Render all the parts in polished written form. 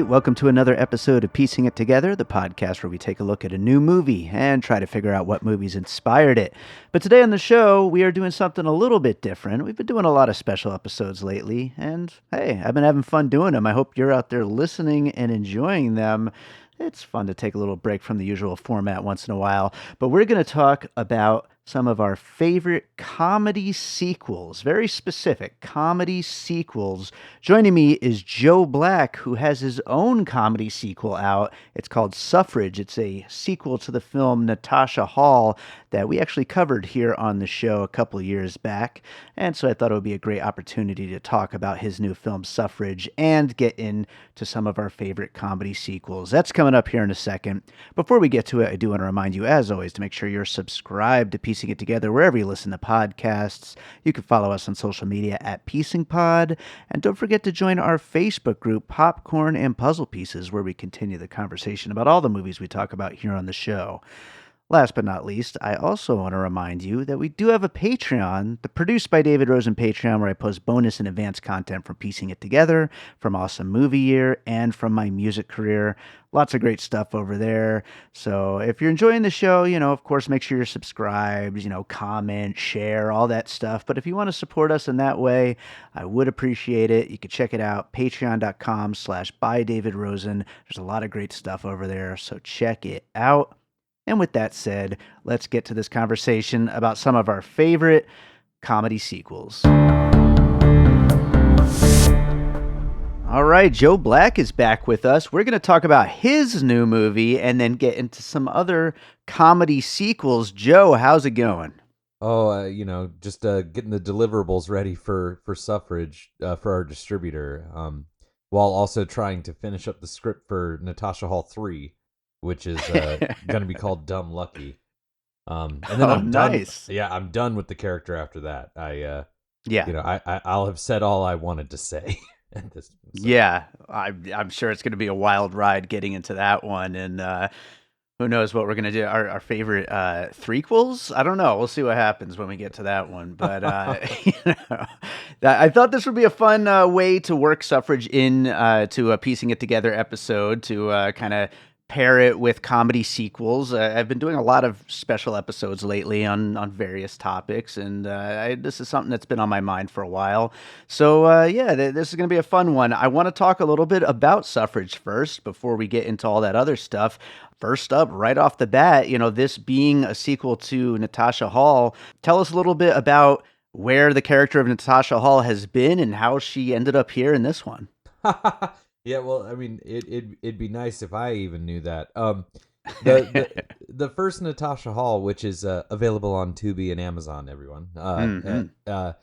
welcome to another episode of Piecing It Together, the podcast where we take a look at a new movie and try to figure out what movies inspired it. But today on the show, we are doing something a little bit different. We've been doing a lot of special episodes lately, and hey, I've been having fun doing them. I hope you're out there listening and enjoying them. It's fun to take a little break from the usual format once in a while, but we're going to talk about some of our favorite comedy sequels, very specific comedy sequels. Joining me is Joe Black, who has his own comedy sequel out. It's called Suffrage. It's a sequel to the film Natasha Hall that we actually covered here on the show a couple of years back. And so I thought it would be a great opportunity to talk about his new film Suffrage and get into some of our favorite comedy sequels. That's coming up here in a second. Before we get to it, I do want to remind you, as always, to make sure you're subscribed to Piecing It Together wherever you listen to podcasts. You can follow us on social media at PiecingPod. And don't forget to join our Facebook group, Popcorn and Puzzle Pieces, where we continue the conversation about all the movies we talk about here on the show. Last but not least, I also want to remind you that we do have a Patreon, the Produced by David Rosen Patreon, where I post bonus and advanced content from Piecing It Together, from Awesome Movie Year, and from my music career. Lots of great stuff over there. So if you're enjoying the show, of course, make sure you're subscribed, comment, share, all that stuff. But if you want to support us in that way, I would appreciate it. You can check it out, patreon.com/bydavidrosen. There's a lot of great stuff over there, so check it out. And with that said, let's get to this conversation about some of our favorite comedy sequels. All right, Joe Black is back with us. We're going to talk about his new movie and then get into some other comedy sequels. Joe, how's it going? Just getting the deliverables ready for Suffrage for our distributor, while also trying to finish up the script for Natasha Hall 3. Which is going to be called Dumb Lucky. And then I'm nice. done. Yeah, I'm done with the character after that. I'll have said all I wanted to say. At this, so. Yeah, I'm sure it's going to be a wild ride getting into that one. And who knows what we're going to do. Our favorite threequels? I don't know. We'll see what happens when we get to that one. But, I thought this would be a fun way to work Suffrage in to a Piecing It Together episode to kind of pair it with comedy sequels. I've been doing a lot of special episodes lately on various topics, and this is something that's been on my mind for a while. So, this is going to be a fun one. I want to talk a little bit about Suffrage first before we get into all that other stuff. First up, right off the bat, this being a sequel to Natasha Hall, tell us a little bit about where the character of Natasha Hall has been and how she ended up here in this one. Yeah, well, I mean, it'd be nice if I even knew that. The first Natasha Hall, which is available on Tubi and Amazon, everyone. The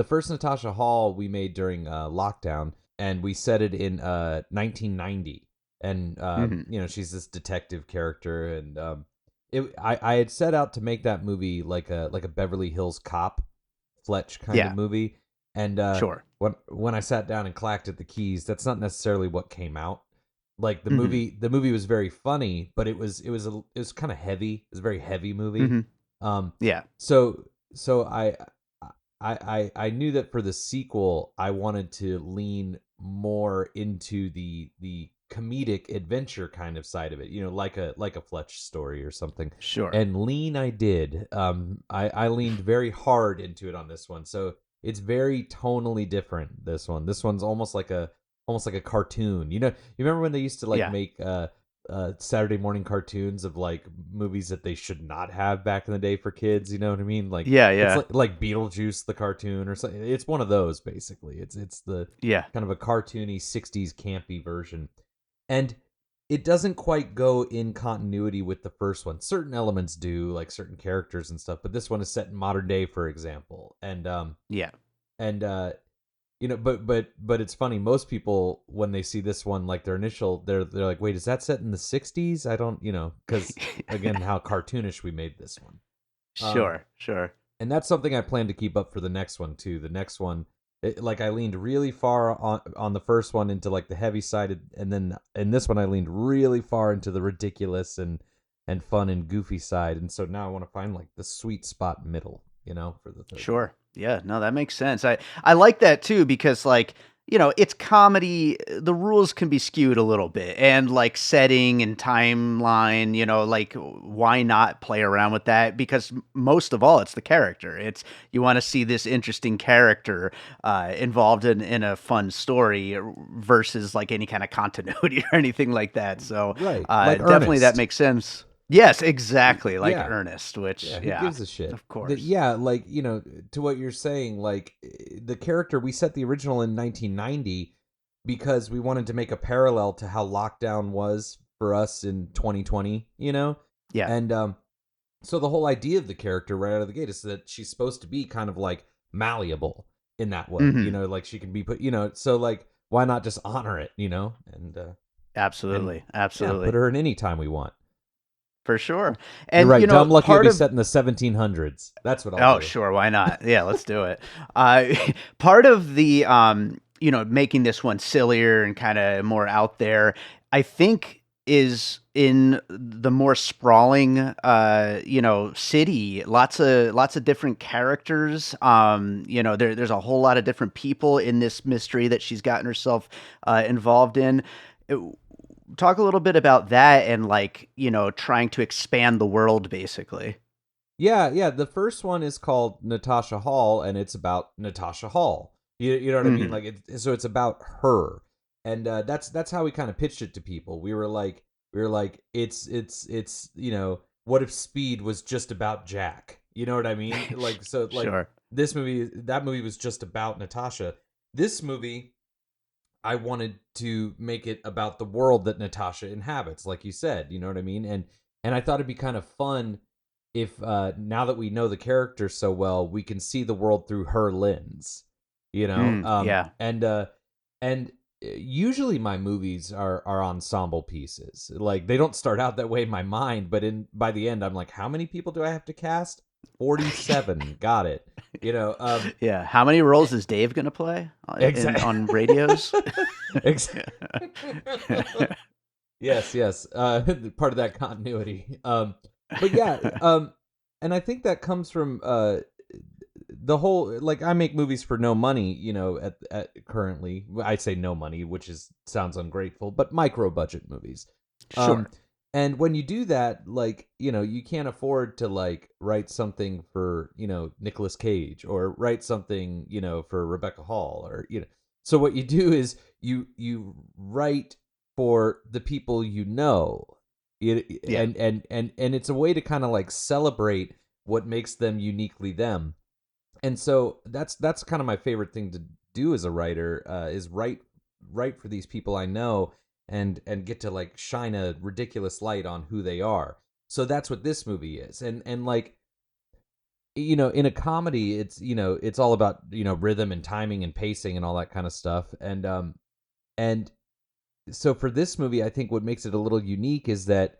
first Natasha Hall we made during lockdown, and we set it in 1990. And she's this detective character, and I had set out to make that movie like a Beverly Hills Cop, Fletch kind of movie. And sure. When I sat down and clacked at the keys, that's not necessarily what came out. Like the movie was very funny, but it was kind of heavy. It was a very heavy movie. So I knew that for the sequel, I wanted to lean more into the comedic adventure kind of side of it, like a Fletch story or something. Sure. And lean I did. I leaned very hard into it on this one. So it's very tonally different. This one's almost like a cartoon. You remember when they used to make Saturday morning cartoons of like movies that they should not have back in the day for kids. You know what I mean? Like it's like Beetlejuice the cartoon or something. It's one of those basically. It's the kind of a cartoony 60s campy version, and it doesn't quite go in continuity with the first one. Certain elements do, like certain characters and stuff, but this one is set in modern day, for example. And but it's funny. Most people, when they see this one, like they're like, wait, is that set in the 60s? I don't, because again, how cartoonish we made this one. Sure. And that's something I plan to keep up for the next one too. The next one, I leaned really far on the first one into like the heavy side, and then in this one I leaned really far into the ridiculous and fun and goofy side, and so now I want to find like the sweet spot middle, for the third. Sure. Yeah, no, that makes sense. I like that too, because like it's comedy. The rules can be skewed a little bit, and like setting and timeline, like why not play around with that? Because most of all, it's the character. It's you want to see this interesting character involved in a fun story versus like any kind of continuity or anything like that. So Right. Like definitely that Ernest. makes sense. Yes, exactly, like Yeah. Ernest, which Yeah, who yeah, gives a shit? of course. Yeah, like, to what you're saying, like the character, we set the original in 1990 because we wanted to make a parallel to how lockdown was for us in 2020, Yeah. And so the whole idea of the character right out of the gate is that she's supposed to be kind of like malleable in that way, Hmm. like she can be put, so like why not just honor it, and Absolutely, yeah, put absolutely. her in any time we want. For sure. You're And right. Dumb Lucky will part be of set in the 1700s. That's what I'll oh, do. sure, why not? Yeah, let's do it. Uh, part of the making this one sillier and kind of more out there, I think is in the more sprawling city. Lots of different characters. There's a whole lot of different people in this mystery that she's gotten herself involved in. It- Talk a little bit about that and like, trying to expand the world basically. Yeah, yeah. The first one is called Natasha Hall, and it's about Natasha Hall. You know what I mean? Hmm. Like, so it's about her, and that's how we kind of pitched it to people. We were like, it's what if Speed was just about Jack? You know what I mean? Like, so like Sure. that movie was just about Natasha. This movie, I wanted to make it about the world that Natasha inhabits, like you said. You know what I mean? And I thought it'd be kind of fun if now that we know the character so well, we can see the world through her lens. You know, Yeah. and usually my movies are ensemble pieces. Like they don't start out that way in my mind, but in by the end, I'm like, how many people do I have to cast? 47. Got it. You know, Yeah. How many roles is Dave going to play on exactly. radios? Yes, yes. Part of that continuity. But yeah, and I think that comes from the whole like I make movies for no money, at currently. I say no money, which is sounds ungrateful, but micro budget movies. Um Sure. and when you do that, like, you can't afford to like write something for, Nicolas Cage or write something, for Rebecca Hall or so what you do is you write for the people Yeah. and it's a way to kind of like celebrate what makes them uniquely them. And so that's kind of my favorite thing to do as a writer, is write for these people I know and get to like shine a ridiculous light on who they are. So that's what this movie is. And like, in a comedy, it's all about, rhythm and timing and pacing and all that kind of stuff. And so for this movie, I think what makes it a little unique is that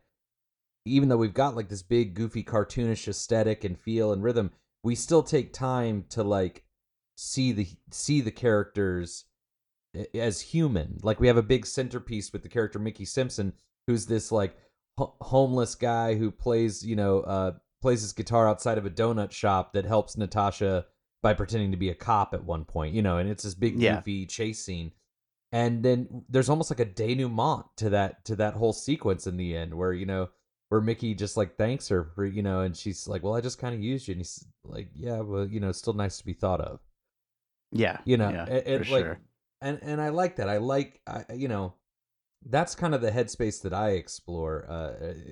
even though we've got like this big goofy cartoonish aesthetic and feel and rhythm, we still take time to like see the characters as human. Like we have a big centerpiece with the character Mickey Simpson, who's this like homeless guy who plays his guitar outside of a donut shop that helps Natasha by pretending to be a cop at one point, and it's this big Yeah. goofy chase scene. And then there's almost like a denouement to that whole sequence in the end where Mickey just like thanks her for, and she's like, well, I just kind of used you. And he's like, yeah, well, it's still nice to be thought of, Yeah. Yeah. For like, sure. and I like that. That's kind of the headspace that I explore.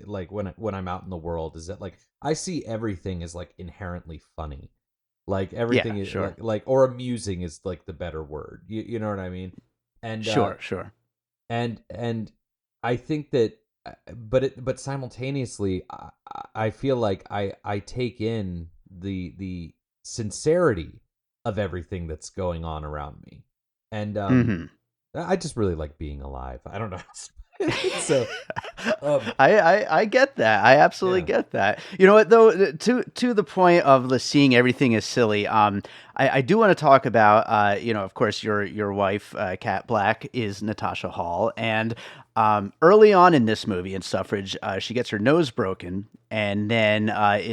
Like when I'm out in the world, is that like I see everything as like inherently funny, like Yeah. everything is Sure. like or amusing is like the better word. You know what I mean? And Sure. Sure. and I think that, but simultaneously, I feel like I take in the sincerity of everything that's going on around me, and Hmm. I just really like being alive. I don't know. So I get that. I absolutely yeah, get that. You know what though? To the point of the seeing everything as silly. I do want to talk about. Of course, your wife, Kat Black, is Natasha Hall, and early on in this movie in Suffrage, she gets her nose broken, and then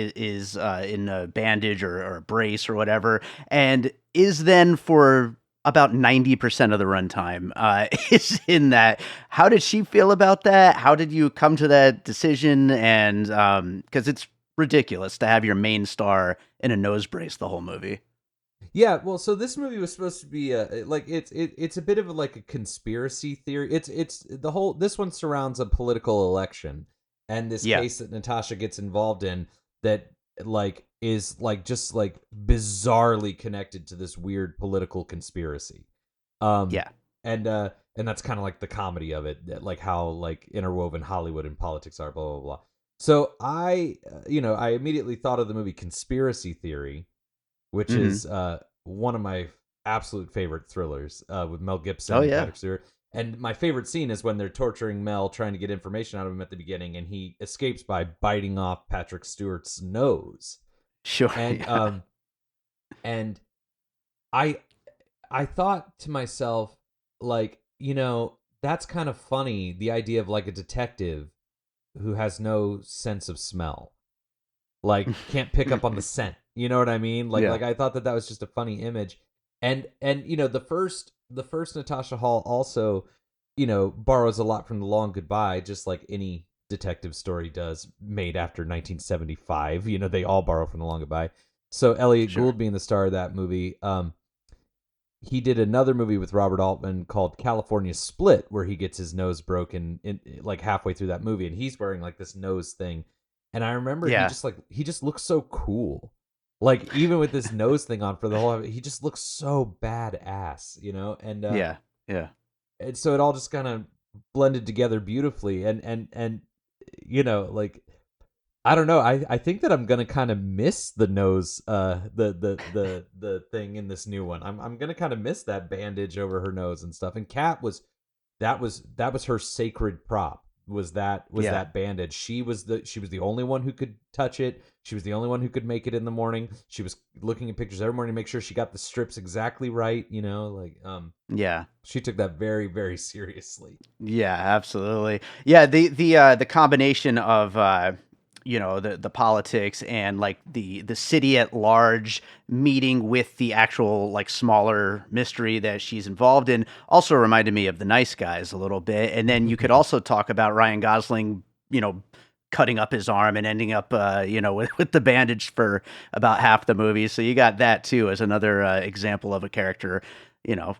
is in a bandage or a brace or whatever, and is then for about 90% of the runtime is in that. How did she feel about that? How did you come to that decision? And because it's ridiculous to have your main star in a nose brace the whole movie. Yeah, well, so this movie was supposed to be like it's a bit of like a conspiracy theory. It's the whole this one surrounds a political election and this Yeah, case that Natasha gets involved in that like is like just like bizarrely connected to this weird political conspiracy. Um yeah, and that's kind of like the comedy of it, like how like interwoven Hollywood and politics are, blah blah blah. So I immediately thought of the movie Conspiracy Theory, which hmm is one of my absolute favorite thrillers with Mel oh Gibson and yeah, Patrick Stewart. And my favorite scene is when they're torturing Mel, trying to get information out of him at the beginning, and he escapes by biting off Patrick Stewart's nose. sure, And yeah, and I I thought to myself, like, that's kind of funny. The idea of like a detective who has no sense of smell, like can't pick up on the scent. You know what I mean? yeah, Like I thought that that was just a funny image. And the first Natasha Hall also, borrows a lot from The Long Goodbye, just like any detective story does made after 1975. They all borrow from The Long Goodbye. So Elliot sure, Gould being the star of that movie, he did another movie with Robert Altman called California Split, where he gets his nose broken in like halfway through that movie, and he's wearing like this nose thing. And I remember yeah, he just looks so cool. Like even with this nose thing on for the whole, he just looks so badass. yeah, yeah. And so it all just kind of blended together beautifully. And like I don't know. I think that I'm gonna kind of miss the nose, the thing in this new one. I'm gonna kind of miss that bandage over her nose and stuff. And Kat that was her sacred prop. Was Yeah. that bandage? She was the only one who could touch it. She was the only one who could make it in the morning. She was looking at pictures every morning to make sure she got the strips exactly right. Yeah. She took that very very seriously. Yeah, absolutely. Yeah, the combination of the politics and like the city at large meeting with the actual like smaller mystery that she's involved in also reminded me of The Nice Guys a little bit. And then you could also talk about Ryan Gosling, cutting up his arm and ending up with the bandage for about half the movie. So you got that too as another example of a character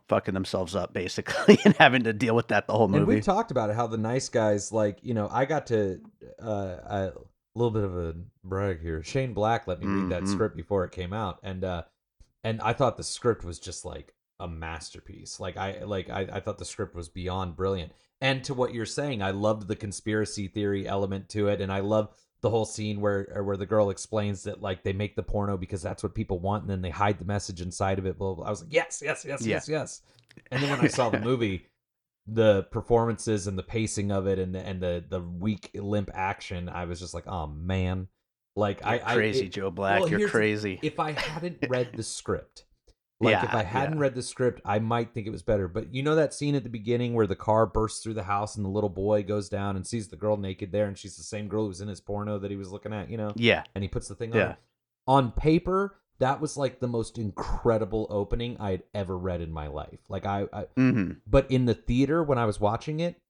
fucking themselves up basically and having to deal with that the whole And we've movie. talked about it, how the Nice Guys, like, I got to, a little bit of a brag here. Shane Black let me read that Hmm. script before it came out, and I thought the script was just like a masterpiece. I thought the script was beyond brilliant. And to what you're saying, I loved the conspiracy theory element to it, and I love the whole scene where the girl explains that like they make the porno because that's what people want, and then they hide the message inside of it. Blah, blah, blah. I was like, yes, yes, yes, Yeah. yes, yes. And then when I saw the movie, the performances and the pacing of it, and the weak limp action, I was just like, oh man. Like You're crazy, Joe well, Black. You're here's crazy. if I hadn't read the script. Like if Yeah, I hadn't yeah. read the script, I might think it was better. But you know that scene at the beginning where the car bursts through the house and the little boy goes down and sees the girl naked there, and she's the same girl who was in his porno that he was looking at. Yeah. And he puts the thing on Yeah. her. On paper, that was like the most incredible opening I'd ever read in my life. Like Mhm. but in the theater when I was watching it,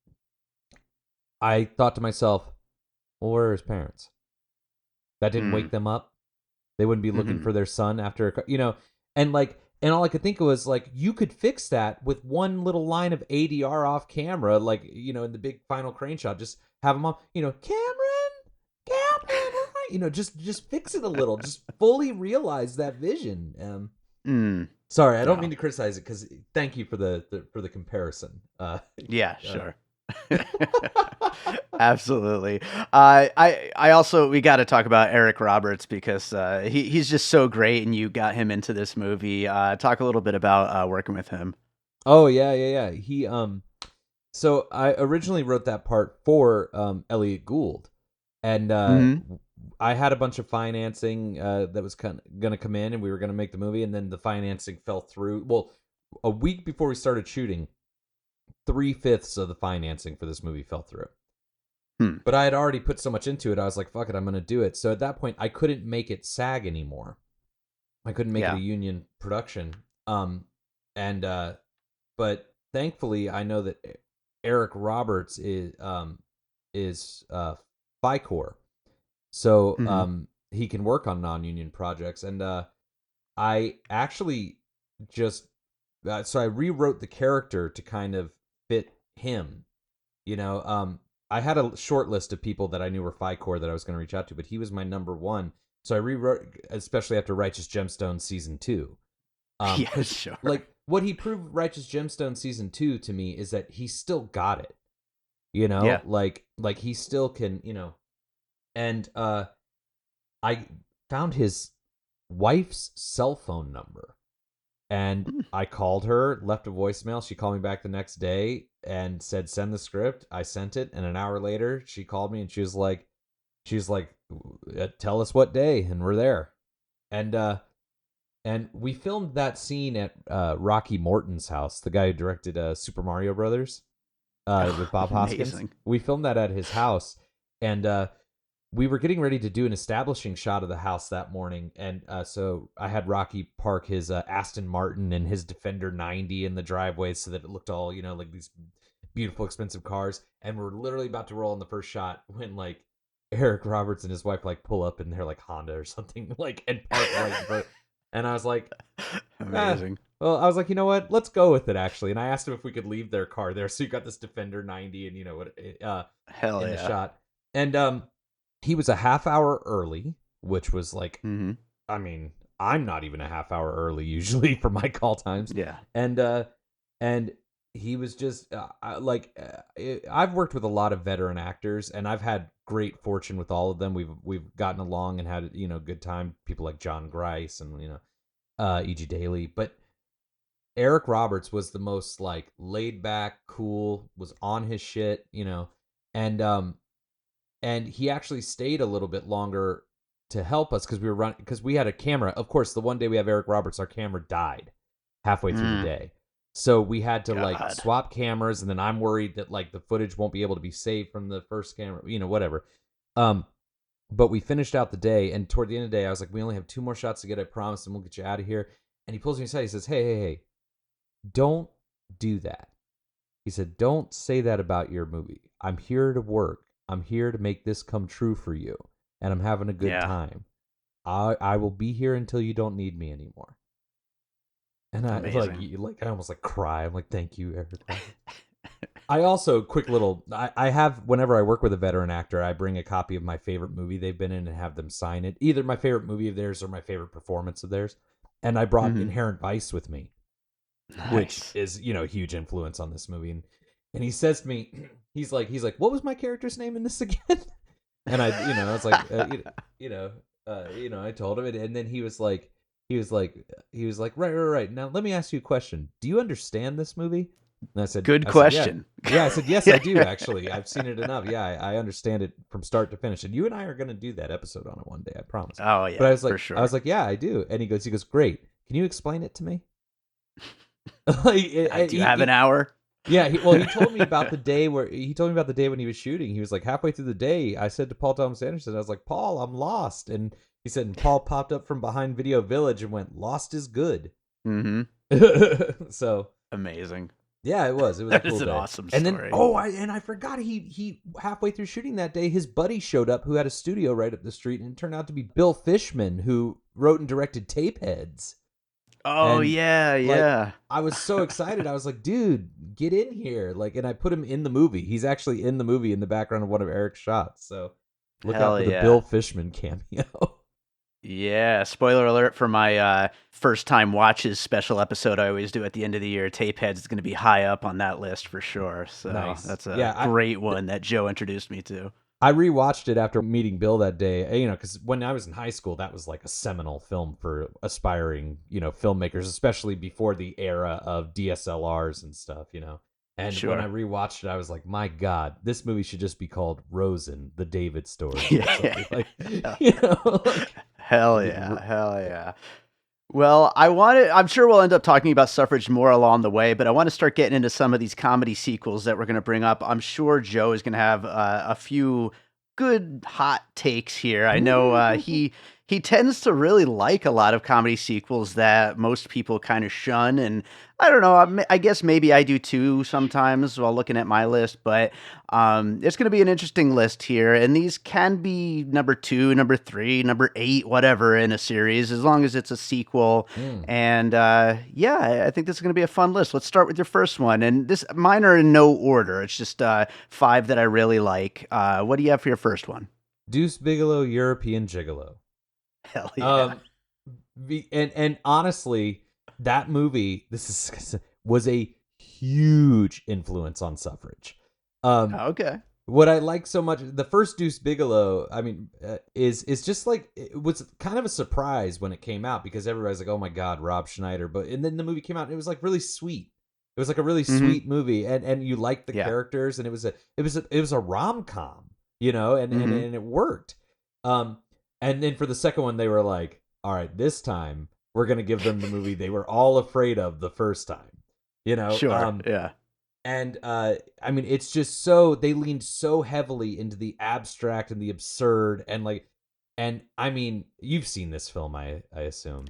I thought to myself, well, where are his parents? That didn't Mm. wake them up. They wouldn't be looking Mhm. for their son after, and like, and all I could think of was like, you could fix that with one little line of ADR off camera, like, in the big final crane shot, just have them on, Cameron, just fix it a little, just fully realize that vision. Mm. Sorry, I don't mean No. to criticize it because thank you for the comparison. Yeah, Uh, sure. Absolutely. I also we got to talk about Eric Roberts because he's just so great, and you got him into this movie. Talk a little bit about working with him. oh yeah, yeah, yeah. So I originally wrote that part for Elliot Gould, and Hmm. I had a bunch of financing that was going to come in, and we were going to make the movie, and then the financing fell through. Well, a week before we started shooting, 3/5 of the financing for this movie fell through. Hmm. But I had already put so much into it, I was like, "Fuck it, I'm going to do it." So at that point, I couldn't make it SAG anymore. I couldn't make it a Yeah. union production. and but thankfully I know that Eric Roberts is FICOR, so Mhm. he can work on non-union projects, and I actually just so I rewrote the character to kind of fit him. You know, I had a short list of people that I knew were FICOR that I was going to reach out to, but he was my number one. So I rewrote, especially after Righteous Gemstones season 2, Yeah, because sure. like what he proved Righteous Gemstone season 2 to me is that he still got it. You know, Yeah. like he still can. You know, and I found his wife's cell phone number. And Mm. I called her, left a voicemail. She called me back the next day and said, "Send the script." I sent it, and an hour later, she called me and she was like, "Tell us what day," and we're there. And we filmed that scene at Rocky Morton's house, the guy who directed Super Mario Brothers, with Bob Hoskins. Amazing. We filmed that at his house, and we were getting ready to do an establishing shot of the house that morning, and so I had Rocky park his Aston Martin and his Defender 90 in the driveway so that it looked all, you know, like these beautiful, expensive cars. And we're literally about to roll in the first shot when like Eric Roberts and his wife like pull up in their like Honda or something, like, and park right in front. And I was like, ah. Amazing. Well, I was like, you know what? Let's go with it, actually. And I asked him if we could leave their car there. So you got this Defender 90 and, you know, what Hell in the yeah. shot. And he was a half hour early, which was like, Hmm. I mean, I'm not even a half hour early usually for my call times. Yeah. And he was just I've worked with a lot of veteran actors, and I've had great fortune with all of them. We've gotten along and had, you know, good time. People like John Grice and, you know, E.G. Daly, but Eric Roberts was the most like laid back, cool, was on his shit, you know, and he actually stayed a little bit longer to help us because we were running, because we had a camera. Of course, the one day we have Eric Roberts, our camera died halfway through the Mm. day, so we had to like God. swap cameras, and then I'm worried that like the footage won't be able to be saved from the first camera, you know, whatever. Um, but we finished out the day, and toward the end of the day, I was like, we only have 2 more shots to get, I promise, and we'll get you out of here. And he pulls me aside. He says, hey, don't do that. He said, don't say that about your movie. I'm here to work. I'm here to make this come true for you. And I'm having a good Yeah. time. I will be here until you don't need me anymore. And I Amazing. I almost like cry. I'm like, thank you, Eric. I also, quick little, I have, whenever I work with a veteran actor, I bring a copy of my favorite movie they've been in and have them sign it. Either my favorite movie of theirs or my favorite performance of theirs. And I brought Mhm. Inherent Vice with me, which Nice. is, you know, a huge influence on this movie. And he says to me, he's like, what was my character's name in this again? And I, you know, I was like, I told him it, and then he was like, right. Now let me ask you a question. Do you understand this movie? And Good I said, yeah, question. I said, yes, I do actually. I've seen it enough. Yeah, I understand it from start to finish. And you and I are going to do that episode on it one day, I promise. Oh But yeah, for sure. yeah, I do. And he goes, great. Can you explain it to me? Like, Do you have an hour? yeah, he told me about the day when he was shooting. He was like, halfway through the day, I said to Paul Thomas Anderson, I was like, Paul, I'm lost. And he said, and Paul popped up from behind Video Village and went, lost is good. Mm-hmm. So Amazing. yeah, it was a That cool is an day. awesome And story. then I forgot, he halfway through shooting that day, his buddy showed up who had a studio right up the street, and it turned out to be Bill Fishman, who wrote and directed Tapeheads. Oh And yeah, like, yeah. I was so excited. I was like, dude, get in here. Like, and I put him in the movie. He's actually in the movie in the background of one of Eric's shots. So look out Hell for the yeah. Bill Fishman cameo. Yeah, spoiler alert for my first time watches special episode I always do at the end of the year. Tapeheads is going to be high up on that list for sure. So Nice. that's a Yeah, great one that Joe introduced me to. I rewatched it after meeting Bill that day, you know, because when I was in high school, that was like a seminal film for aspiring, you know, filmmakers, especially before the era of DSLRs and stuff, you know. And when I Sure. rewatched it, I was like, my God, this movie should just be called Rosen, the David story. Or Yeah. something. Like, you know, like, Hell yeah. Hell yeah. Well, I'm sure we'll end up talking about Suffrage more along the way, but I want to start getting into some of these comedy sequels that we're going to bring up. I'm sure Joe is going to have a few good hot takes here. I know he he tends to really like a lot of comedy sequels that most people kind of shun. And I don't know, I guess maybe I do too sometimes while looking at my list, but it's going to be an interesting list here. And these can be number 2, number 3, number 8, whatever in a series, as long as it's a sequel. And yeah, I think this is going to be a fun list. Let's start with your first one. And mine are in no order. It's just 5 that I really like. What do you have for your first one? Deuce Bigelow, European Gigolo. Hell yeah. And honestly, that movie was a huge influence on Suffrage. Okay. What I like so much, the first Deuce Bigelow, I mean, is just like, it was kind of a surprise when it came out because everybody's like, oh my God, Rob Schneider. And then the movie came out and it was like really sweet. It was like a really sweet movie, and you liked the characters, and it was a rom-com, and it worked. And then for the second one, they were like, all right, this time we're going to give them the movie they were all afraid of the first time, Sure. Yeah. And I mean, it's just so, they leaned so heavily into the abstract and the absurd, and I mean, you've seen this film, I assume.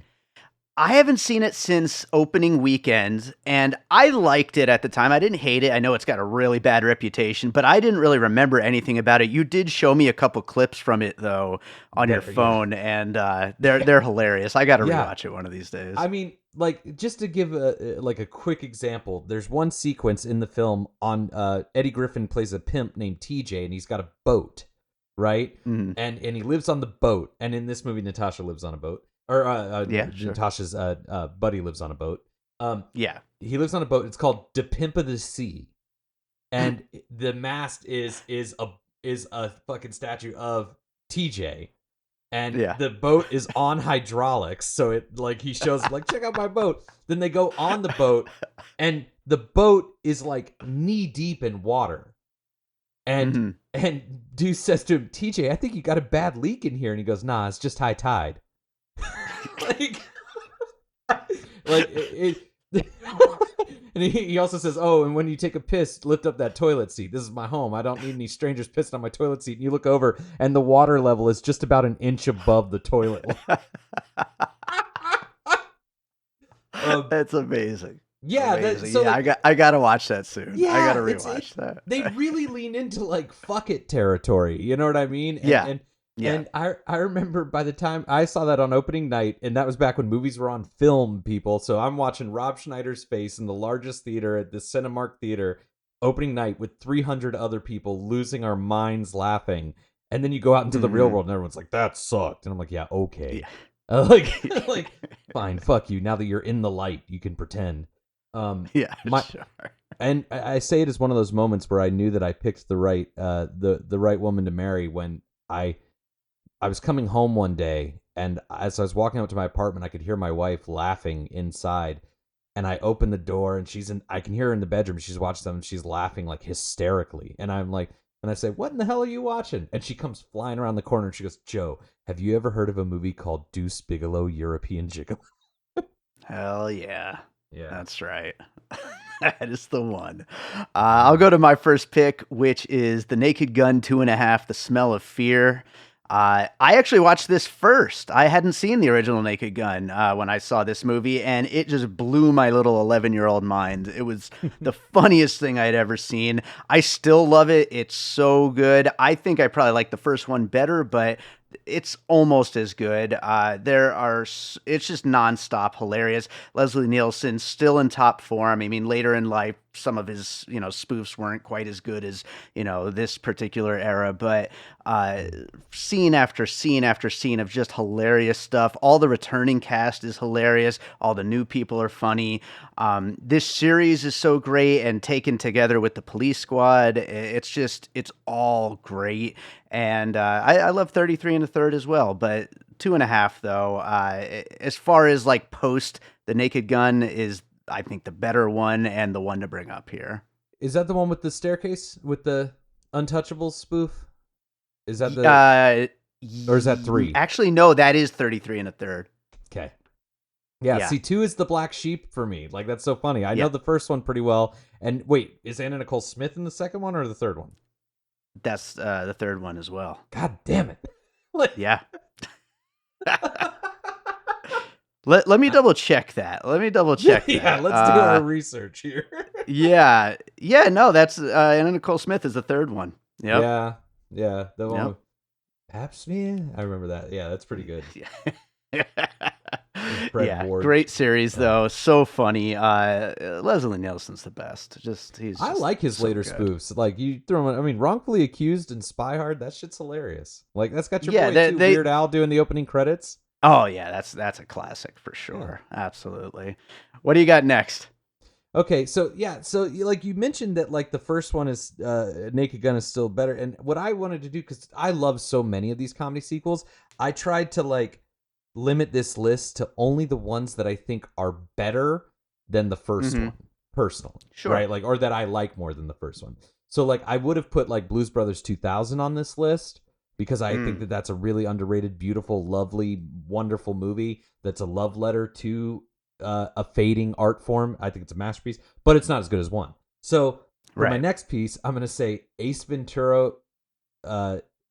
I haven't seen it since opening weekend, and I liked it at the time. I didn't hate it. I know it's got a really bad reputation, but I didn't really remember anything about it. You did show me a couple clips from it, though, on your phone, and they're hilarious. I got to rewatch it one of these days. I mean, like, just to give a quick example, there's one sequence in the film on Eddie Griffin plays a pimp named TJ, and he's got a boat, right? And he lives on the boat, and in this movie, Natasha lives on a boat. Or sure. Natasha's buddy lives on a boat. He lives on a boat. It's called De Pimp of the Sea, and the mast is a fucking statue of TJ, and the boat is on hydraulics. So it like he shows like, check out my boat. Then they go on the boat, and the boat is like knee deep in water, and Deuce says to him, TJ, I think you got a bad leak in here, and he goes, nah, it's just high tide. And he also says, oh, and when you take a piss, lift up that toilet seat. This is my home. I don't need any strangers pissing on my toilet seat. And you look over, and the water level is just about an inch above the toilet. That's amazing. Yeah, amazing. I gotta watch that soon. Yeah, I gotta rewatch that. They really lean into like fuck it territory. You know what I mean? And I remember by the time I saw that on opening night, and that was back when movies were on film, people. So I'm watching Rob Schneider's face in the largest theater at the Cinemark Theater, opening night with 300 other people losing our minds laughing. And then you go out into the real world and everyone's like, that sucked. And I'm like, yeah, okay. Yeah. Like, fine, fuck you. Now that you're in the light, you can pretend. Sure. And I say it as one of those moments where I knew that I picked the right woman to marry when I was coming home one day, and as I was walking up to my apartment, I could hear my wife laughing inside. And I opened the door, and I can hear her in the bedroom. She's watching something, and she's laughing like hysterically. And I'm like, and I say, what in the hell are you watching? And she comes flying around the corner, and she goes, Joe, have you ever heard of a movie called Deuce Bigelow, European Gigolo? Hell yeah. Yeah. That's right. That is the one. I'll go to my first pick, which is The Naked Gun 2.5, The Smell of Fear. I actually watched this first. I hadn't seen the original Naked Gun when I saw this movie, and it just blew my little 11-year-old mind. It was the funniest thing I'd ever seen. I still love it. It's so good. I think I probably like the first one better, but it's almost as good. It's just nonstop hilarious. Leslie Nielsen still in top form. I mean, later in life, some of his, spoofs weren't quite as good as, this particular era, but scene after scene after scene of just hilarious stuff. All the returning cast is hilarious. All the new people are funny. This series is so great, and taken together with the Police Squad, it's all great. And I love 33 and a third as well, but 2.5 though, as far as like post The Naked Gun is, I think, the better one and the one to bring up here. Is that the one with the staircase with the Untouchables spoof? Is that the or is that 3? Actually, no, that is 33 and a third. Okay. Yeah, see, 2 is the black sheep for me. Like, that's so funny. I know the first one pretty well. And wait, is Anna Nicole Smith in the second one or the third one? That's the third one as well. God damn it. Yeah. Let me double check that. Let me double check Yeah, that. let's do our research here. Yeah. No, that's Anna Nicole Smith is the third one. Yep. Yeah, the one Yep. with Pap smear. I remember that. Yeah, that's pretty good. And Fred Yeah, Ward. great series though. So funny. Leslie Nielsen's the best. I like his so later good. spoofs. Like you throw him. I mean, Wrongfully Accused and Spy Hard. That shit's hilarious. Like that's got your Yeah, boy they, too, they Weird Al doing the opening credits. Oh yeah, that's a classic for Yeah. sure. Absolutely. What do you got next? Okay, so yeah, so like you mentioned that like the first one is Naked Gun is still better, and what I wanted to do, because I love so many of these comedy sequels, I tried to like limit this list to only the ones that I think are better than the first one, personally. Sure. Right, like, or that I like more than the first one. So like I would have put like Blues Brothers 2000 on this list, because I think that that's a really underrated, beautiful, lovely, wonderful movie that's a love letter to a fading art form. I think it's a masterpiece, but it's not as good as one. So for my next piece, I'm going to say Ace Ventura,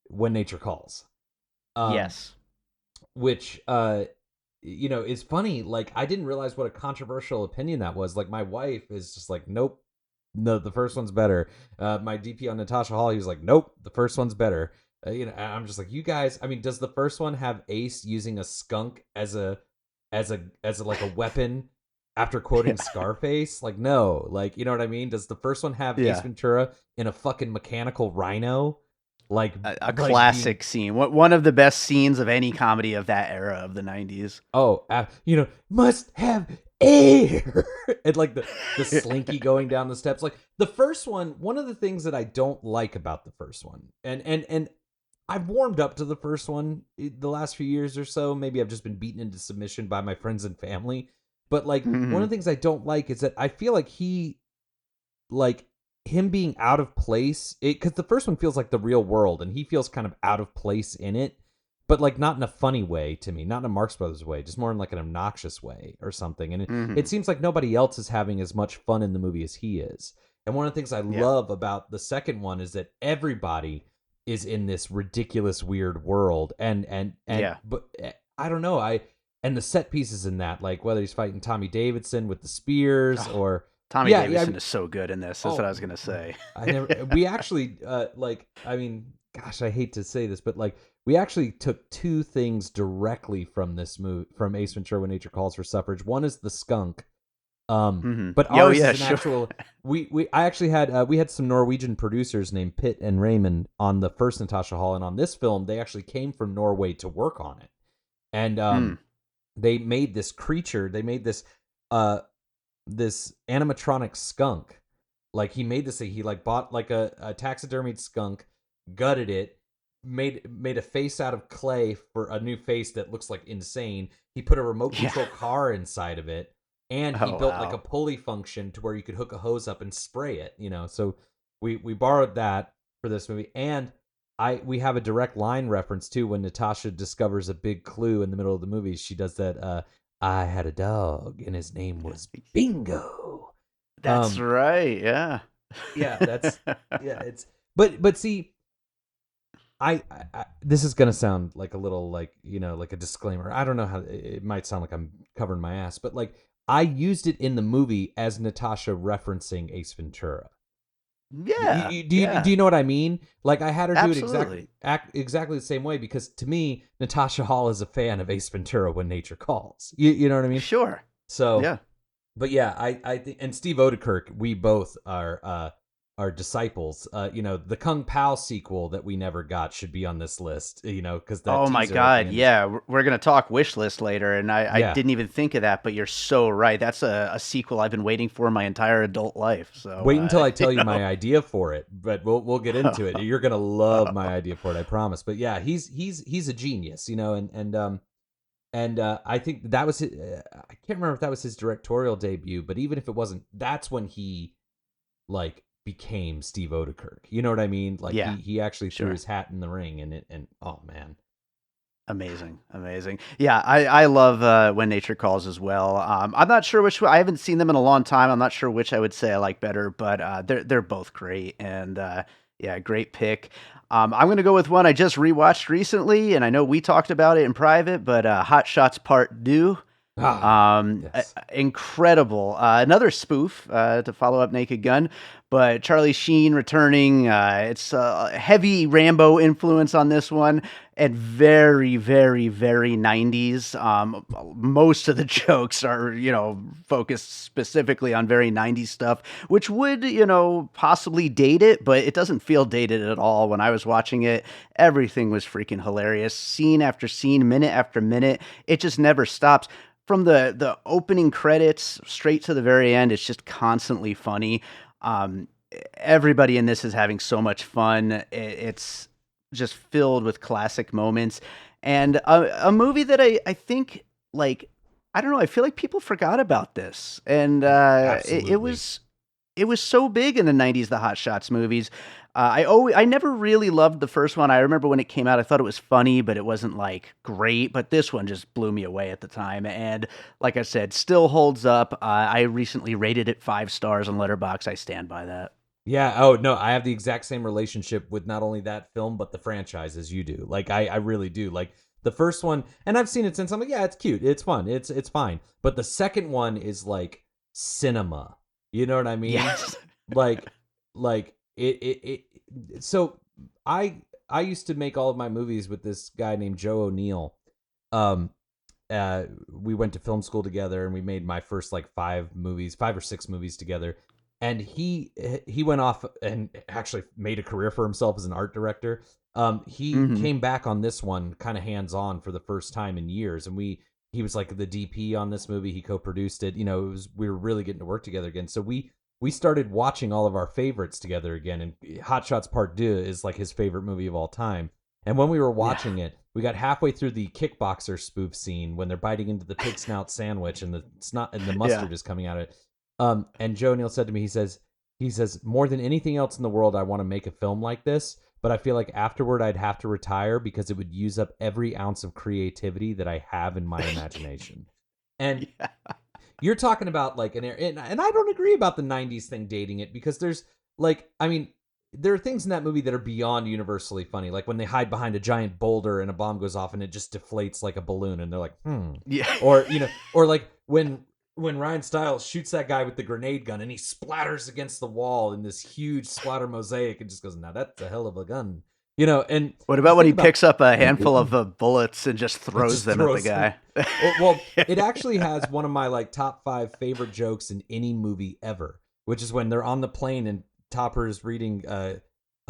When Nature Calls. Yes. Which, is funny. Like, I didn't realize what a controversial opinion that was. Like, my wife is just like, nope, no, the first one's better. My DP on Natasha Hall, he was like, nope, the first one's better. I'm just like, you guys, I mean, does the first one have Ace using a skunk as a like a weapon after quoting Scarface? Like, no. Like, you know what I mean? Does the first one have Ace Ventura in a fucking mechanical rhino? Like a classic scene. One of the best scenes of any comedy of that era of the 90s. Oh, must have air. And like the slinky going down the steps. Like the first one of the things that I don't like about the first one, and I've warmed up to the first one the last few years or so. Maybe I've just been beaten into submission by my friends and family. But like one of the things I don't like is that I feel like him being out of place, because the first one feels like the real world, and he feels kind of out of place in it, but like not in a funny way to me, not in a Marx Brothers way, just more in like an obnoxious way or something. And it seems like nobody else is having as much fun in the movie as he is. And one of the things I love about the second one is that everybody is in this ridiculous, weird world, but I don't know, and the set pieces in that, like whether he's fighting Tommy Davidson with the spears or Tommy Davidson is so good in this. That's what I was gonna say. We actually I mean, gosh, I hate to say this, but like we actually took two things directly from this movie, from Ace Ventura: When Nature Calls for Suffrage. One is the skunk. But ours is an actual. I actually had we had some Norwegian producers named Pitt and Raymond on the first Natasha Hall, and on this film they actually came from Norway to work on it, and they made this creature. They made this this animatronic skunk. Like he made this. He like bought like a taxidermied skunk, gutted it, made a face out of clay for a new face that looks like insane. He put a remote control car inside of it. And he built like a pulley function to where you could hook a hose up and spray it, So we borrowed that for this movie. And we have a direct line reference too when Natasha discovers a big clue in the middle of the movie. She does that, I had a dog and his name was Bingo. That's right, yeah. Yeah, it's but see, I this is gonna sound like a little like like a disclaimer. I don't know how it might sound like I'm covering my ass, but like I used it in the movie as Natasha referencing Ace Ventura. Yeah. Do you know what I mean? Like I had her do Absolutely. it exactly the same way, because to me, Natasha Hall is a fan of Ace Ventura: When Nature Calls. You know what I mean? Sure. So yeah. But yeah, I think, and Steve Odekirk, we both are disciples. The Kung Pao sequel that we never got should be on this list. Because that. Oh my God, yeah. We're gonna talk wish list later, and I didn't even think of that, but you're so right. That's a sequel I've been waiting for my entire adult life. So wait until I tell you my idea for it, but we'll get into it. You're gonna love my idea for it, I promise. But yeah, he's a genius, and I think that was I can't remember if that was his directorial debut, but even if it wasn't, that's when he like became Steve Odekirk. You know what I mean? Like he actually threw his hat in the ring, and oh man, amazing. Yeah, I love When Nature Calls as well. I'm not sure which I haven't seen them in a long time. I'm not sure which I would say I like better, but they're both great, and great pick. I'm going to go with one I just rewatched recently, and I know we talked about it in private, but Hot Shots Part Deux. Yes. Incredible. Another spoof to follow up Naked Gun, but Charlie Sheen returning. It's a heavy Rambo influence on this one, and very, very, very 90s. Most of the jokes are, focused specifically on very 90s stuff, which would, possibly date it, but it doesn't feel dated at all. When I was watching it, everything was freaking hilarious. Scene after scene, minute after minute, it just never stops from the opening credits straight to the very end. It's just constantly funny. Um, Everybody in this is having so much fun. It's just filled with classic moments, and a movie that I think, like, I don't know, I feel like people forgot about this, and it Absolutely. was so big in the 90s, the Hot Shots movies. I never really loved the first one. I remember when it came out, I thought it was funny, but it wasn't like great. But this one just blew me away at the time, and like I said, still holds up. I recently rated it 5 stars on Letterboxd. I stand by that. Yeah. Oh no, I have the exact same relationship with not only that film but the franchise as you do. Like I really do. Like the first one, and I've seen it since. I'm like, yeah, it's cute, it's fun, it's fine. But the second one is like cinema. You know what I mean? Yes. Like it. So I used to make all of my movies with this guy named Joe O'Neill. Um, we went to film school together, and we made my first like 5 or 6 movies together. And he went off and actually made a career for himself as an art director. He Hmm. came back on this one kind of hands on for the first time in years, and he was like the DP on this movie. He co-produced it. We were really getting to work together again. So we started watching all of our favorites together again. And Hot Shots Part Deux is like his favorite movie of all time. And when we were Yeah. watching it, we got halfway through the kickboxer spoof scene when they're biting into the pig snout sandwich and the snot and the Yeah. mustard is coming out of it. And Joe Neal said to me, he says, more than anything else in the world, I want to make a film like this, but I feel like afterward I'd have to retire because it would use up every ounce of creativity that I have in my imagination. And Yeah. you're talking about like and I don't agree about the 90s thing dating it, because there's like, I mean, there are things in that movie that are beyond universally funny, like when they hide behind a giant boulder and a bomb goes off and it just deflates like a balloon and they're like, Yeah. or or like when Ryan Stiles shoots that guy with the grenade gun and he splatters against the wall in this huge splatter mosaic and just goes, now that's a hell of a gun. And What you about when think he about picks up a handful of bullets and just it, throws just them at the throws them. guy? Well, it actually has one of my like top 5 favorite jokes in any movie ever, which is when they're on the plane and Topper's reading a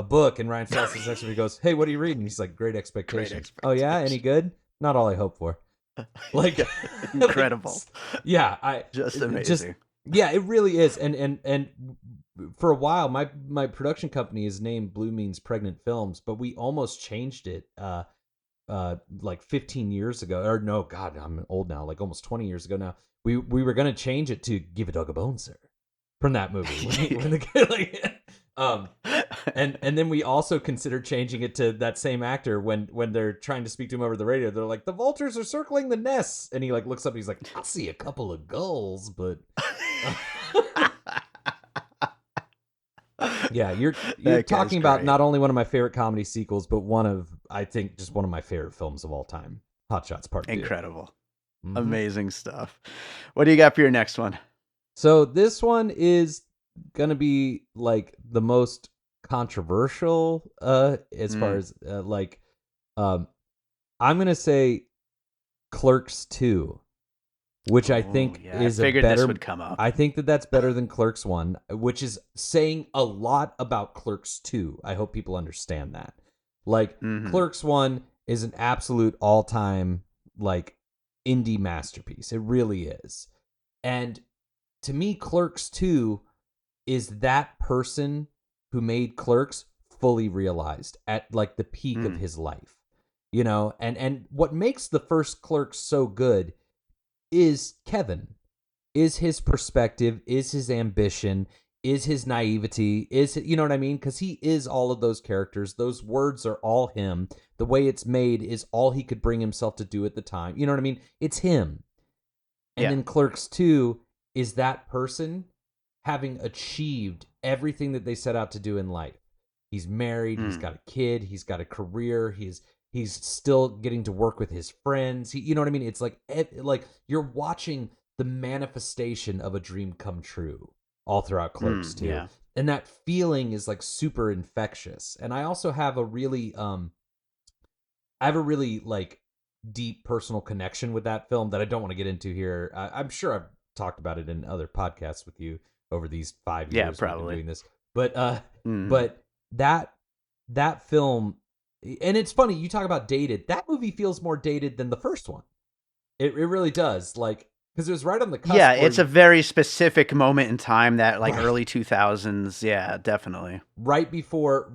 book and Ryan Stiles is next to him. He goes, "Hey, what are you reading?" He's like, "Great Great Expectations." Oh yeah, any expectations. good? Not all I hoped for. Like, Incredible. yeah, I Just just amazing. yeah, it really is. And for a while, my production company is named Blue Means Pregnant Films, but we almost changed it. Like 15 years ago, or no, God, I'm old now. Like almost 20 years ago now. We were gonna change it to Give a Dog a Bone, Sir, from that movie. When the kid like, um, and then we also considered changing it to that same actor when they're trying to speak to him over the radio. They're like, the vultures are circling the nests, and he like looks up. And he's like, I see a couple of gulls, but yeah, you're That guy's talking about great. not only one of my favorite comedy sequels, but one of, I think, just one of my favorite films of all time. Hot Shots Part 2. Incredible. Mm-hmm. Amazing stuff. What do you got for your next one? So this one is gonna be like the most controversial as far as like um I'm gonna say Clerks 2, which I Oh, think yeah. I is a figured this better, would come up. I think that's better than Clerks 1, which is saying a lot about Clerks 2. I hope people understand that. Like Hmm. Clerks 1 is an absolute all-time like indie masterpiece. It really is. And to me, Clerks 2 is that person who made Clerks fully realized at like the peak of Mm. his life. And what makes the first Clerks so good is Kevin, is his perspective, is his ambition, is his naivety, you know what I mean? Because he is all of those characters. Those words are all him. The way it's made is all he could bring himself to do at the time. You know what I mean? It's him. And Yeah. then Clerks 2 is that person having achieved everything that they set out to do in life. He's married, he's Mm. got a kid, he's got a career, he's He's still getting to work with his friends. You know what I mean? It's like you're watching the manifestation of a dream come true all throughout Clerks too. Yeah. And that feeling is like super infectious. And I also have a really like deep personal connection with that film that I don't want to get into here. I'm sure I've talked about it in other podcasts with you over these 5 years we've been doing this. But but that film, and it's funny, you talk about dated. That movie feels more dated than the first one. It really does. Like, because it was right on the cusp. Yeah, it's a very specific moment in time, that like Right. early 2000s. Yeah, definitely. Right before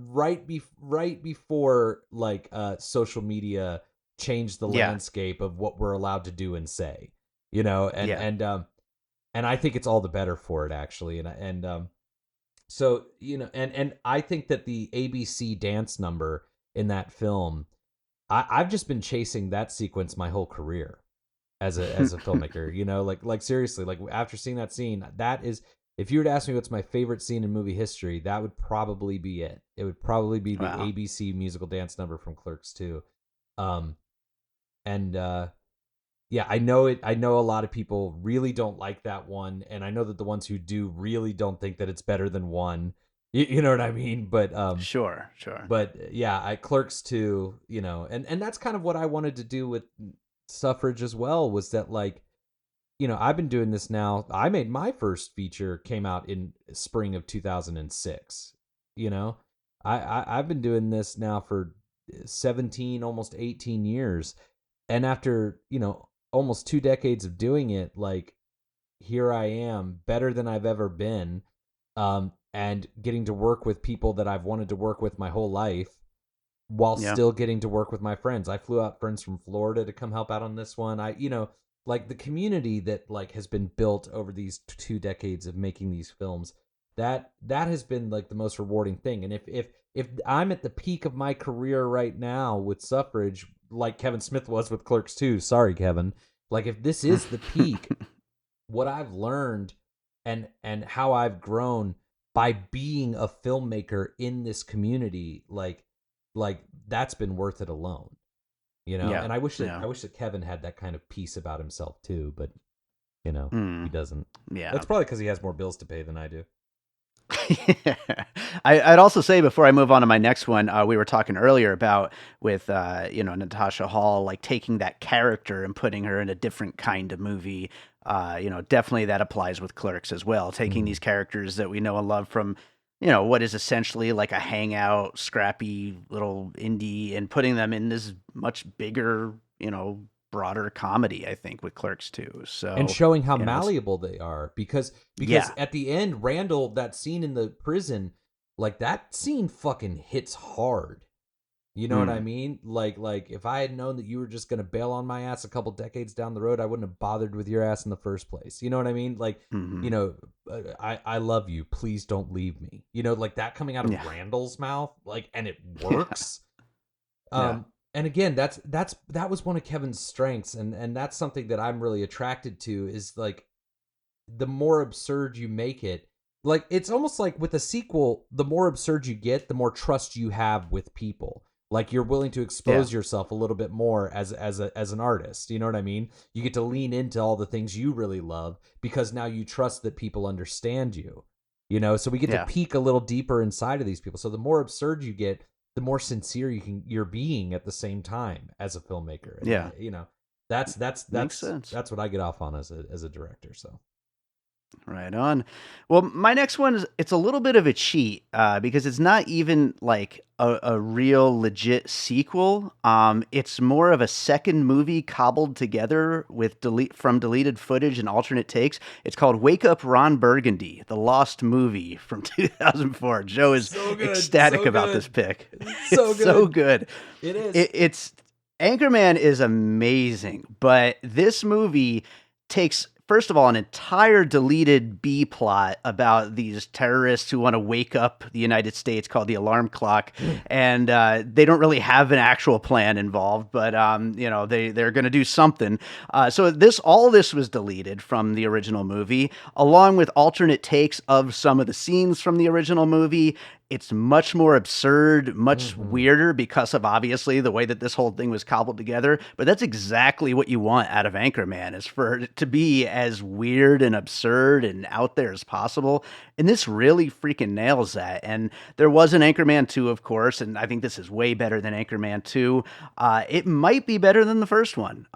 like social media changed the landscape of what we're allowed to do and say. You know, and I think it's all the better for it, actually. And so, you know, and I think that the ABC dance number in that film, I've just been chasing that sequence my whole career as a filmmaker. You know, like seriously, like after seeing that scene, that is, if you were to ask me what's my favorite scene in movie history, that would probably be it. It would probably be the ABC musical dance number from Clerks 2. Yeah, I know it. I know a lot of people really don't like that one, and I know that the ones who do really don't think that it's better than one. You know what I mean? But Sure. But yeah, Clerks 2, you know, and that's kind of what I wanted to do with Suffrage as well, was that, like, you know, I've been doing this now. I made my first feature, came out in spring of 2006. You know, I've been doing this now for 17, almost 18 years, and after, you know, almost 2 decades of doing it, like, here I am, better than I've ever been, and getting to work with people that I've wanted to work with my whole life, while still getting to work with my friends. I flew out friends from Florida to come help out on this one. You know, like, the community that, like, has been built over these 2 decades of making these films, that has been, like, the most rewarding thing. And if I'm at the peak of my career right now with Suffrage, like Kevin Smith was with Clerks 2, sorry, Kevin, like, if this is the peak, what I've learned and how I've grown by being a filmmaker in this community, like that's been worth it alone, you know. And I wish that Kevin had that kind of peace about himself too, but, you know, he doesn't. That's probably because he has more bills to pay than I do. I'd also say, before I move on to my next one, we were talking earlier about with you know, Natasha Hall, like, taking that character and putting her in a different kind of movie. You know, definitely that applies with Clerks as well. Taking these characters that we know and love from, you know, what is essentially like a hangout, scrappy little indie, and putting them in this much bigger, you know, broader comedy, I think, with Clerks 2. So, and showing how malleable they are, because at the end, Randall, that scene in the prison, like, that scene fucking hits hard. You know what I mean? Like if I had known that you were just gonna bail on my ass a couple decades down the road, I wouldn't have bothered with your ass in the first place. You know what I mean? Like, you know, I love you, please don't leave me. You know, like, that coming out of Randall's mouth, like, and it works. And again, that was one of Kevin's strengths, and that's something that I'm really attracted to, is, like, the more absurd you make it, like, it's almost like with a sequel, the more absurd you get, the more trust you have with people. Like, you're willing to expose yourself a little bit more as an artist. You know what I mean? You get to lean into all the things you really love, because now you trust that people understand you. You know, so we get to peek a little deeper inside of these people. So the more absurd you get, the more sincere you're being at the same time as a filmmaker. And, you know, that's Makes sense. That's what I get off on as a director. So. Right on. Well, my next one is, it's a little bit of a cheat, because it's not even like a real legit sequel. It's more of a second movie cobbled together with deleted footage and alternate takes. It's called Wake Up Ron Burgandy, the lost movie from 2004. Joe is ecstatic about this pick. So good. So good. It is. It's Anchorman is amazing, but this movie takes, first of all, an entire deleted B plot about these terrorists who want to wake up the United States, called the alarm clock. And they don't really have an actual plan involved, but you know, they're going to do something. So all this was deleted from the original movie, along with alternate takes of some of the scenes from the original movie. It's much more absurd, much Mm-hmm. weirder because of obviously the way that this whole thing was cobbled together. But that's exactly what you want out of Anchorman, is for it to be as weird and absurd and out there as possible. And this really freaking nails that. And there was an Anchorman 2, of course, and I think this is way better than Anchorman 2. It might be better than the first one.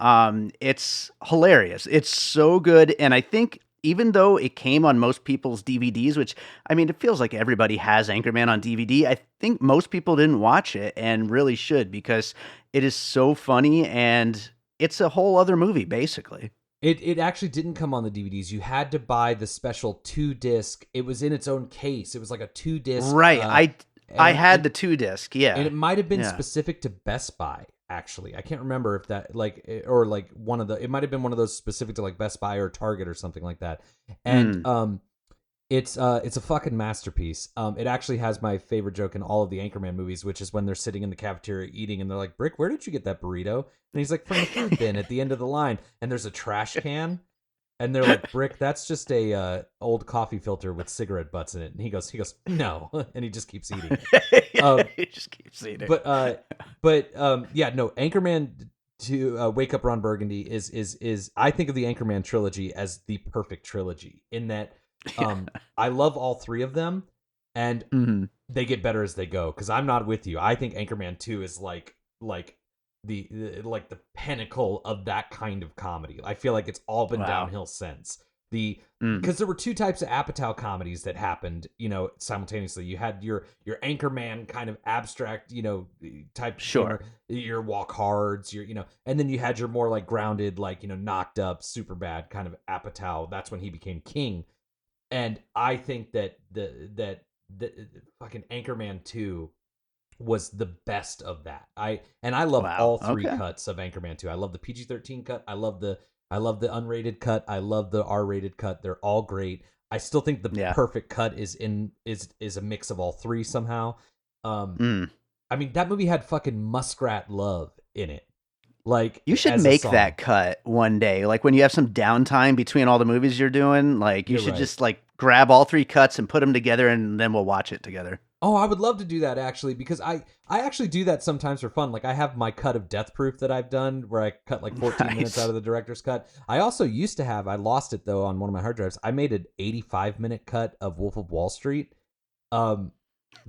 It's hilarious. It's so good. And I think even though it came on most people's DVDs, which, I mean, it feels like everybody has Anchorman on DVD, I think most people didn't watch it and really should, because it is so funny and it's a whole other movie, basically. It actually didn't come on the DVDs. You had to buy the special 2-disc. It was in its own case. It was like a 2-disc. Right. I had the 2-disc, yeah. And it might have been Yeah. specific to Best Buy, actually. I can't remember if that, like, or like one of the, it might have been one of those specific to like Best Buy or Target or something like that. And it's a fucking masterpiece. It actually has my favorite joke in all of the Anchorman movies, which is when they're sitting in the cafeteria eating and they're like, Brick, where did you get that burrito? And he's like, from the food bin at the end of the line. And there's a trash can. And they're like, Brick, that's just a old coffee filter with cigarette butts in it. And he goes, no. And he just keeps eating it. He just keeps eating. But yeah, no, Anchorman to Wake Up Ron Burgundy is I think of the Anchorman trilogy as the perfect trilogy in that I love all three of them, and they get better as they go. Because I'm not with you. I think Anchorman 2 is like the pinnacle of that kind of comedy. I feel like it's all been downhill since. Because there were two types of Apatow comedies that happened, simultaneously. You had your Anchorman kind of abstract, type, sure, your walk hards, and then you had your more like grounded, like, knocked up, super bad kind of Apatow. That's when he became king. And I think that the fucking Anchorman 2 was the best of that. I love all three cuts of Anchorman 2. I love the PG-13 cut. I love the unrated cut. I love the R-rated cut. They're all great. I still think the perfect cut is a mix of all three somehow. I mean, that movie had fucking Muskrat Love in it. Like, you should make that cut one day. Like, when you have some downtime between all the movies you're doing, like, you should just like grab all three cuts and put them together, and then we'll watch it together. Oh, I would love to do that, actually, because I actually do that sometimes for fun. Like, I have my cut of Death Proof that I've done where I cut like 14 minutes out of the director's cut. I also used to have, I lost it though on one of my hard drives, I made an 85-minute cut of Wolf of Wall Street.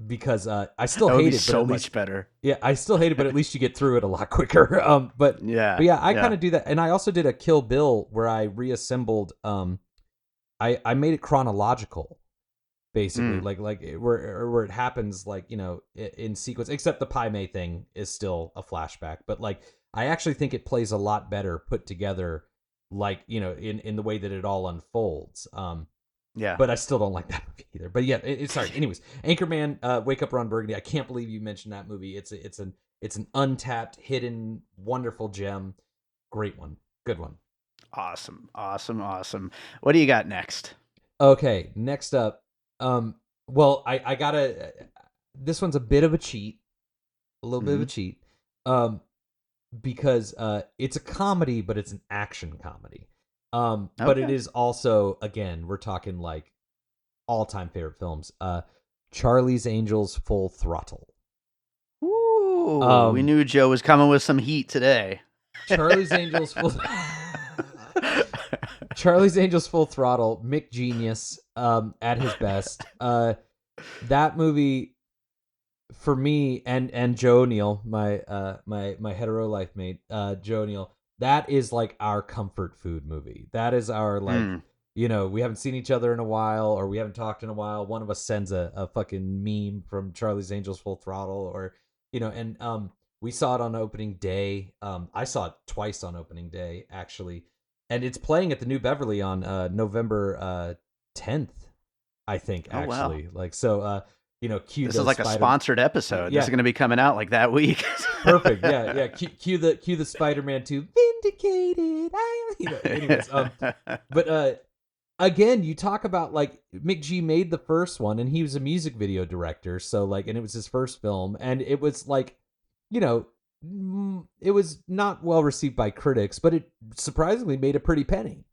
Because I still hate it, so much better. Yeah, I still hate it, but at least you get through it a lot quicker. But yeah, I kind of do that, and I also did a Kill Bill where I reassembled. I made it chronological, basically, like where it happens, like, in sequence. Except the Pai Mei thing is still a flashback, but like I actually think it plays a lot better put together, like, in the way that it all unfolds. Yeah, but I still don't like that movie either. But yeah, sorry. Anyways, Anchorman, Wake Up Ron Burgundy. I can't believe you mentioned that movie. It's an untapped, hidden, wonderful gem. Great one, good one. Awesome. What do you got next? Okay, next up. Well, I gotta. This one's a bit of a cheat, a little bit of a cheat. Because it's a comedy, but it's an action comedy. But it is also, again, we're talking like all-time favorite films. Charlie's Angels Full Throttle. Ooh, we knew Joe was coming with some heat today. Charlie's Angels Full Throttle. Mick Genius at his best. That movie for me and Joe O'Neill, my hetero life mate, Joe O'Neill. That is like our comfort food movie. That is our, like, we haven't seen each other in a while, or we haven't talked in a while. One of us sends a fucking meme from Charlie's Angels Full Throttle, or, and we saw it on opening day. I saw it twice on opening day, actually. And it's playing at the New Beverly on November 10th, I think, actually. Wow. Like, so, cue this is like a sponsored episode. Yeah. This is going to be coming out like that week. Perfect. Yeah. Cue the Spider-Man 2 vindicated. Anyways, but again, you talk about, like, Mick G made the first one, and he was a music video director. So, like, and it was his first film, and it was like, it was not well received by critics, but it surprisingly made a pretty penny.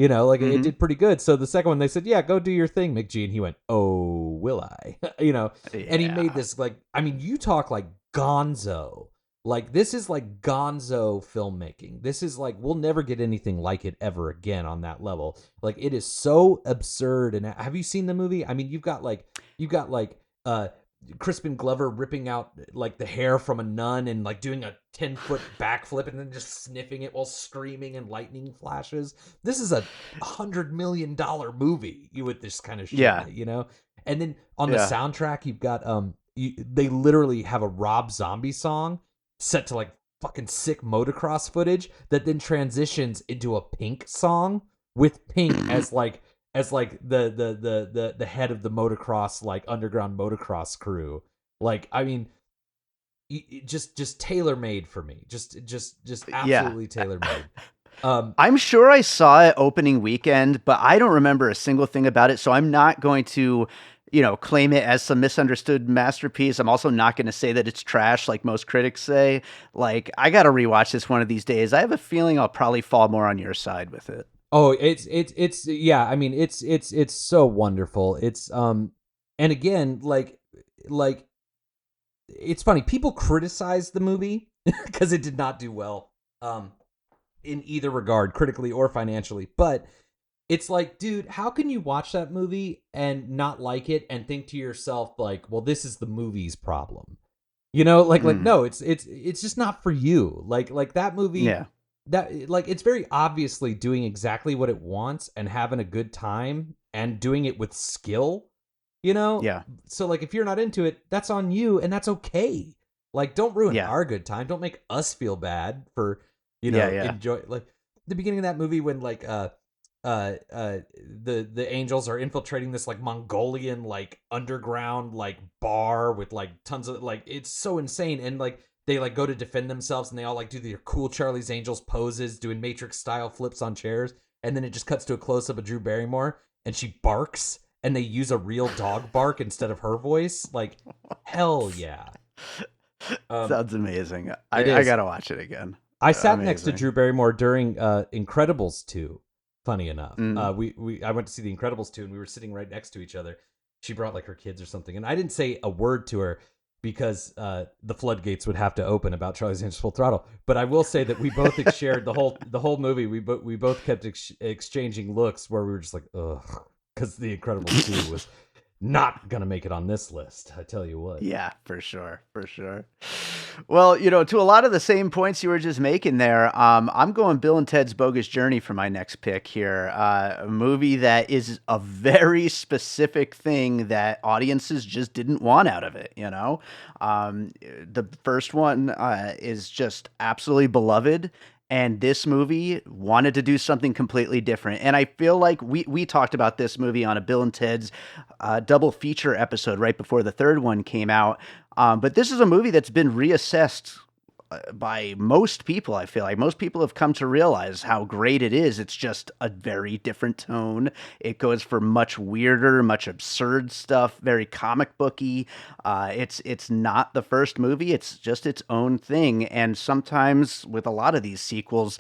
Like it Hmm. did pretty good. So the second one, they said, "Yeah, go do your thing, McGee," and he went, "Oh, will I?" And he made Yeah. this you talk like Gonzo. Like this is like Gonzo filmmaking. This is like we'll never get anything like it ever again on that level. Like it is so absurd. And have you seen the movie? I mean, you've got Crispin Glover ripping out like the hair from a nun and like doing a 10-foot backflip and then just sniffing it while screaming and lightning flashes. This is a $100 million movie with this kind of shit in Yeah. it. And then on the Yeah. soundtrack, you've got they literally have a Rob Zombie song set to like fucking sick motocross footage that then transitions into a Pink song with Pink as the head of the motocross like underground motocross crew. Like I mean, just tailor made for me. Just Yeah. absolutely tailor made. Um, I'm sure I saw it opening weekend, but I don't remember a single thing about it. So I'm not going to, claim it as some misunderstood masterpiece. I'm also not going to say that it's trash like most critics say. Like, I got to rewatch this one of these days. I have a feeling I'll probably fall more on your side with it. Oh, it's yeah. I mean, it's so wonderful. And again, like it's funny. People criticize the movie because it did not do well, in either regard, critically or financially. But it's like, dude, how can you watch that movie and not like it and think to yourself like, well, this is the movie's problem? Like Mm, no, it's just not for you. Like that movie yeah. that like it's very obviously doing exactly what it wants and having a good time and doing it with skill, you know? Yeah. So like if you're not into it, that's on you and that's okay. Like don't ruin Yeah. our good time. Don't make us feel bad for, Yeah. Yeah. enjoy like the beginning of that movie when the angels are infiltrating this like Mongolian like underground like bar with like tons of like it's so insane and like they like go to defend themselves and they all like do their cool Charlie's Angels poses doing Matrix style flips on chairs and then it just cuts to a close up of Drew Barrymore and she barks and they use a real dog bark instead of her voice like hell yeah. um Sounds amazing. it I is. got to watch it again. I sat next to Amazing. Drew Barrymore during Incredibles 2. Funny enough, Mm. I went to see the Incredibles 2, and we were sitting right next to each other. She brought like her kids or something, and I didn't say a word to her because the floodgates would have to open about Charlie's Angels Full Throttle. But I will say that we both shared the whole movie. We both kept exchanging looks where we were just like, ugh, because the Incredibles 2 was not gonna make it on this list. I tell you what. Yeah, for sure, for sure. Well, to a lot of the same points you were just making there, I'm going Bill and Ted's Bogus Journey for my next pick here. A movie that is a very specific thing that audiences just didn't want out of it. The first one is just absolutely beloved. And this movie wanted to do something completely different. And I feel like we talked about this movie on a Bill and Ted's double feature episode right before the third one came out. But this is a movie that's been reassessed by most people. I feel like most people have come to realize how great it is. It's just a very different tone. It goes for much weirder, much absurd stuff, very comic booky. It's not the first movie. It's just its own thing. And sometimes with a lot of these sequels,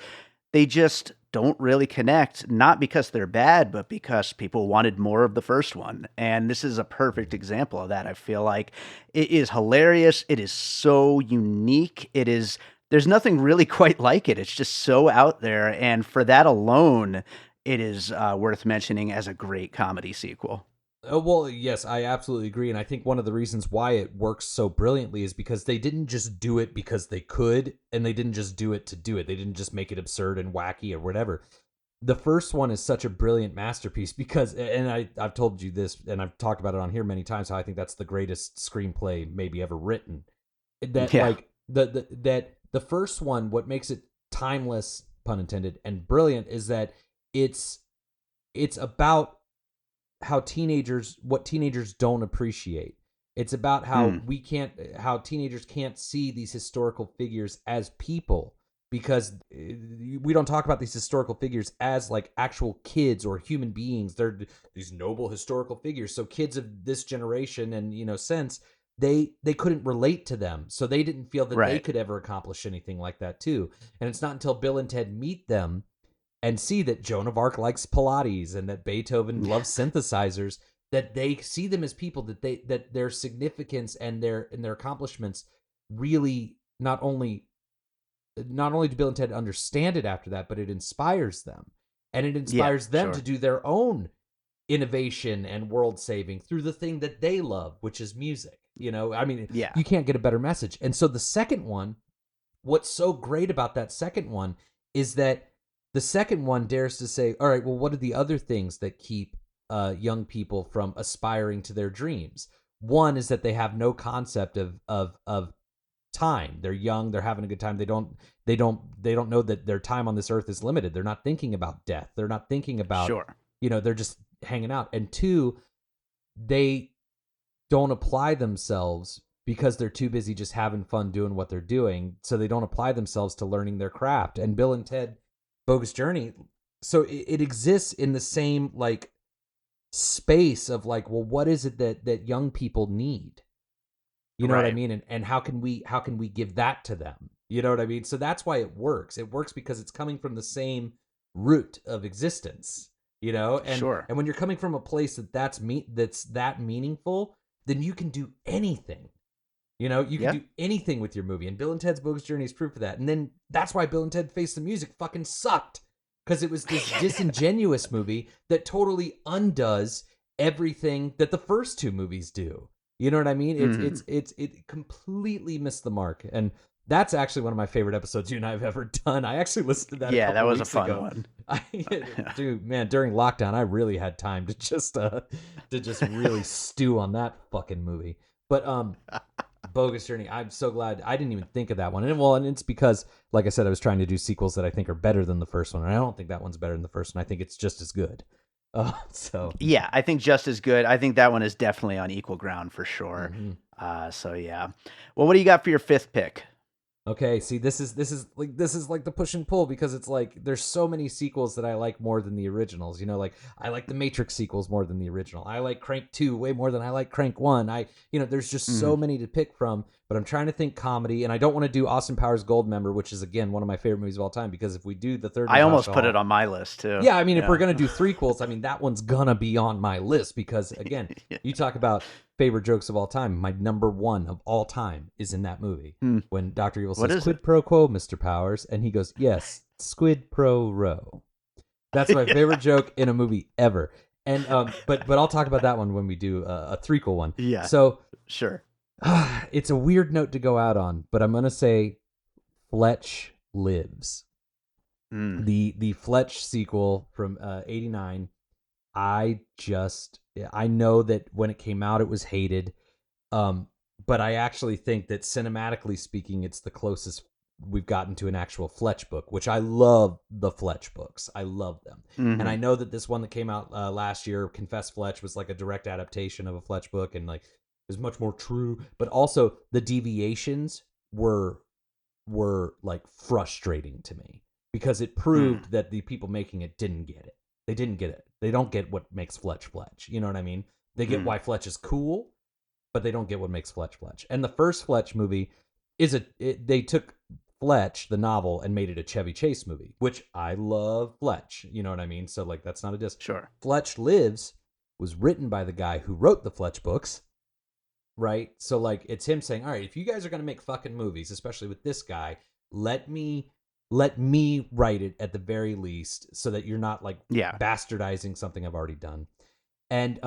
they just don't really connect, not because they're bad, but because people wanted more of the first one. And this is a perfect example of that. I feel like it is hilarious. It is so unique. There's nothing really quite like it. It's just so out there. And for that alone, it is worth mentioning as a great comedy sequel. Oh, well, yes, I absolutely agree. And I think one of the reasons why it works so brilliantly is because they didn't just do it because they could, and they didn't just do it to do it. They didn't just make it absurd and wacky or whatever. The first one is such a brilliant masterpiece because, and I've told you this, and I've talked about it on here many times, how I think that's the greatest screenplay maybe ever written. That, Yeah. like, the first one, what makes it timeless, pun intended, and brilliant is that it's about what teenagers don't appreciate. It's about Mm, how teenagers can't see these historical figures as people because we don't talk about these historical figures as like actual kids or human beings. They're these noble historical figures. So kids of this generation and since they couldn't relate to them, so they didn't feel that they right. could ever accomplish anything like that too. And it's not until Bill and Ted meet them and see that Joan of Arc likes Pilates and that Beethoven loves synthesizers, that they see them as people, that their significance and their accomplishments really not only do Bill and Ted understand it after that, but it inspires them. And it inspires them to do their own innovation and world saving through the thing that they love, which is music. You know, I mean, you can't get a better message. And so the second one, what's so great about that second one is that the second one dares to say, all right, well, what are the other things that keep young people from aspiring to their dreams? One is that they have no concept of time. They're young, they're having a good time. They don't know that their time on this earth is limited. They're not thinking about death. They're not thinking about, you know, they're just hanging out. And two, they don't apply themselves because they're too busy just having fun doing what they're doing. So they don't apply themselves to learning their craft. And Bill and Ted Bogus Journey, so it exists in the same like space of like, well, what is it that young people need? You know what I mean? And how can we give that to them? You know what I mean? So that's why it works. It works because it's coming from the same root of existence, you know? And and when you're coming from a place that's that meaningful, then you can do anything. You know, you can do anything with your movie. And Bill and Ted's Bogus Journey is proof of that. And then that's why Bill and Ted Face the Music fucking sucked. Because it was this disingenuous movie that totally undoes everything that the first two movies do. You know what I mean? It completely missed the mark. And that's actually one of my favorite episodes you and I have ever done. I actually listened to that. Yeah, that was a fun ago. one. Dude, man, during lockdown, I really had time to just really stew on that fucking movie. But Bogus Journey, I'm so glad I didn't even think of that one. And it's because, like I said, I was trying to do sequels that I think are better than the first one. And I don't think that one's better than the first one. I think it's just as good. So yeah, I think just as good. I think that one is definitely on equal ground for sure. So yeah. Well, what do you got for your fifth pick? Okay, see, this is like the push and pull, because it's like there's so many sequels that I like more than the originals. You know, like I like the Matrix sequels more than the original. I like Crank 2 way more than I like Crank 1. There's just so many to pick from, but I'm trying to think comedy, and I don't want to do Austin Powers Goldmember, which is again one of my favorite movies of all time, because if we do the third, I almost put it on my list too. Yeah, I mean, if we're gonna do threequels, I mean that one's gonna be on my list, because again, you talk about favorite jokes of all time. My number one of all time is in that movie when Dr. Evil says, "Quid pro quo, Mr. Powers," and he goes, "Yes, squid pro row." That's my favorite joke in a movie ever. And but I'll talk about that one when we do a threequel one. Yeah. So sure. It's a weird note to go out on, but I'm gonna say Fletch Lives. The Fletch sequel from '89. I know that when it came out, it was hated. But I actually think that cinematically speaking, it's the closest we've gotten to an actual Fletch book, which I love the Fletch books. I love them. And I know that this one that came out last year, Confess Fletch, was like a direct adaptation of a Fletch book, and like is much more true. But also the deviations were like frustrating to me, because it proved that the people making it didn't get it. They didn't get it. They don't get what makes Fletch Fletch. You know what I mean? They get why Fletch is cool, but they don't get what makes Fletch Fletch. And the first Fletch movie they took Fletch, the novel, and made it a Chevy Chase movie, which I love Fletch. You know what I mean? So like that's not a diss. Sure. Fletch Lives was written by the guy who wrote the Fletch books, right? So like it's him saying, all right, if you guys are going to make fucking movies, especially with this guy, let me write it at the very least, so that you're not like bastardizing something I've already done. And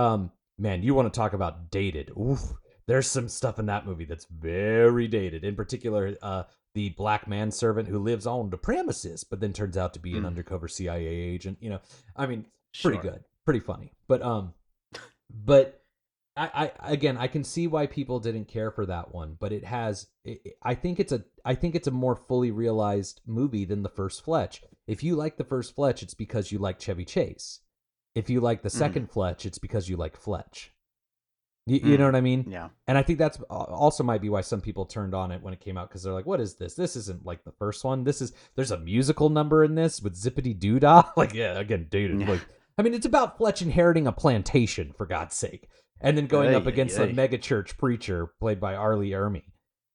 man, you want to talk about dated. Oof, there's some stuff in that movie that's very dated. In particular, the black manservant who lives on the premises, but then turns out to be an undercover CIA agent. You know, I mean, pretty good, pretty funny. But I can see why people didn't care for that one, but I think it's a more fully realized movie than the first Fletch. If you like the first Fletch, it's because you like Chevy Chase. If you like the second Fletch, it's because you like Fletch. You know what I mean? Yeah. And I think that's also might be why some people turned on it when it came out, because they're like, what is this? This isn't like the first one. There's a musical number in this with Zippity Doo-Dah. Like, yeah, again, dated. Yeah. Like, I mean, it's about Fletch inheriting a plantation, for God's sake. And then going up against a megachurch preacher played by Arlie Ermey.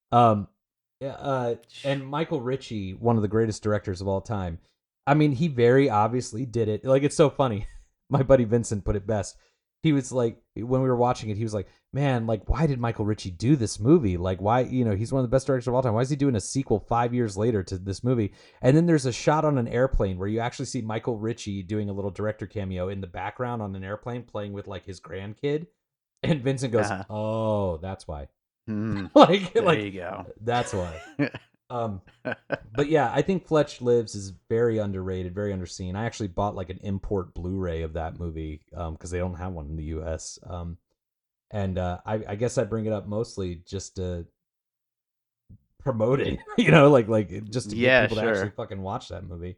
And Michael Ritchie, one of the greatest directors of all time, I mean, he very obviously did it. Like, it's so funny. My buddy Vincent put it best. He was like, when we were watching it, he was like, man, like, why did Michael Ritchie do this movie? Like, why, he's one of the best directors of all time. Why is he doing a sequel 5 years later to this movie? And then there's a shot on an airplane where you actually see Michael Ritchie doing a little director cameo in the background on an airplane playing with like his grandkid. And Vincent goes, oh, that's why. There you go. That's why. But yeah, I think Fletch Lives is very underrated, very underseen. I actually bought like an import Blu-ray of that movie because they don't have one in the U.S. And I guess I bring it up mostly just to promote it, like just to get people to actually fucking watch that movie.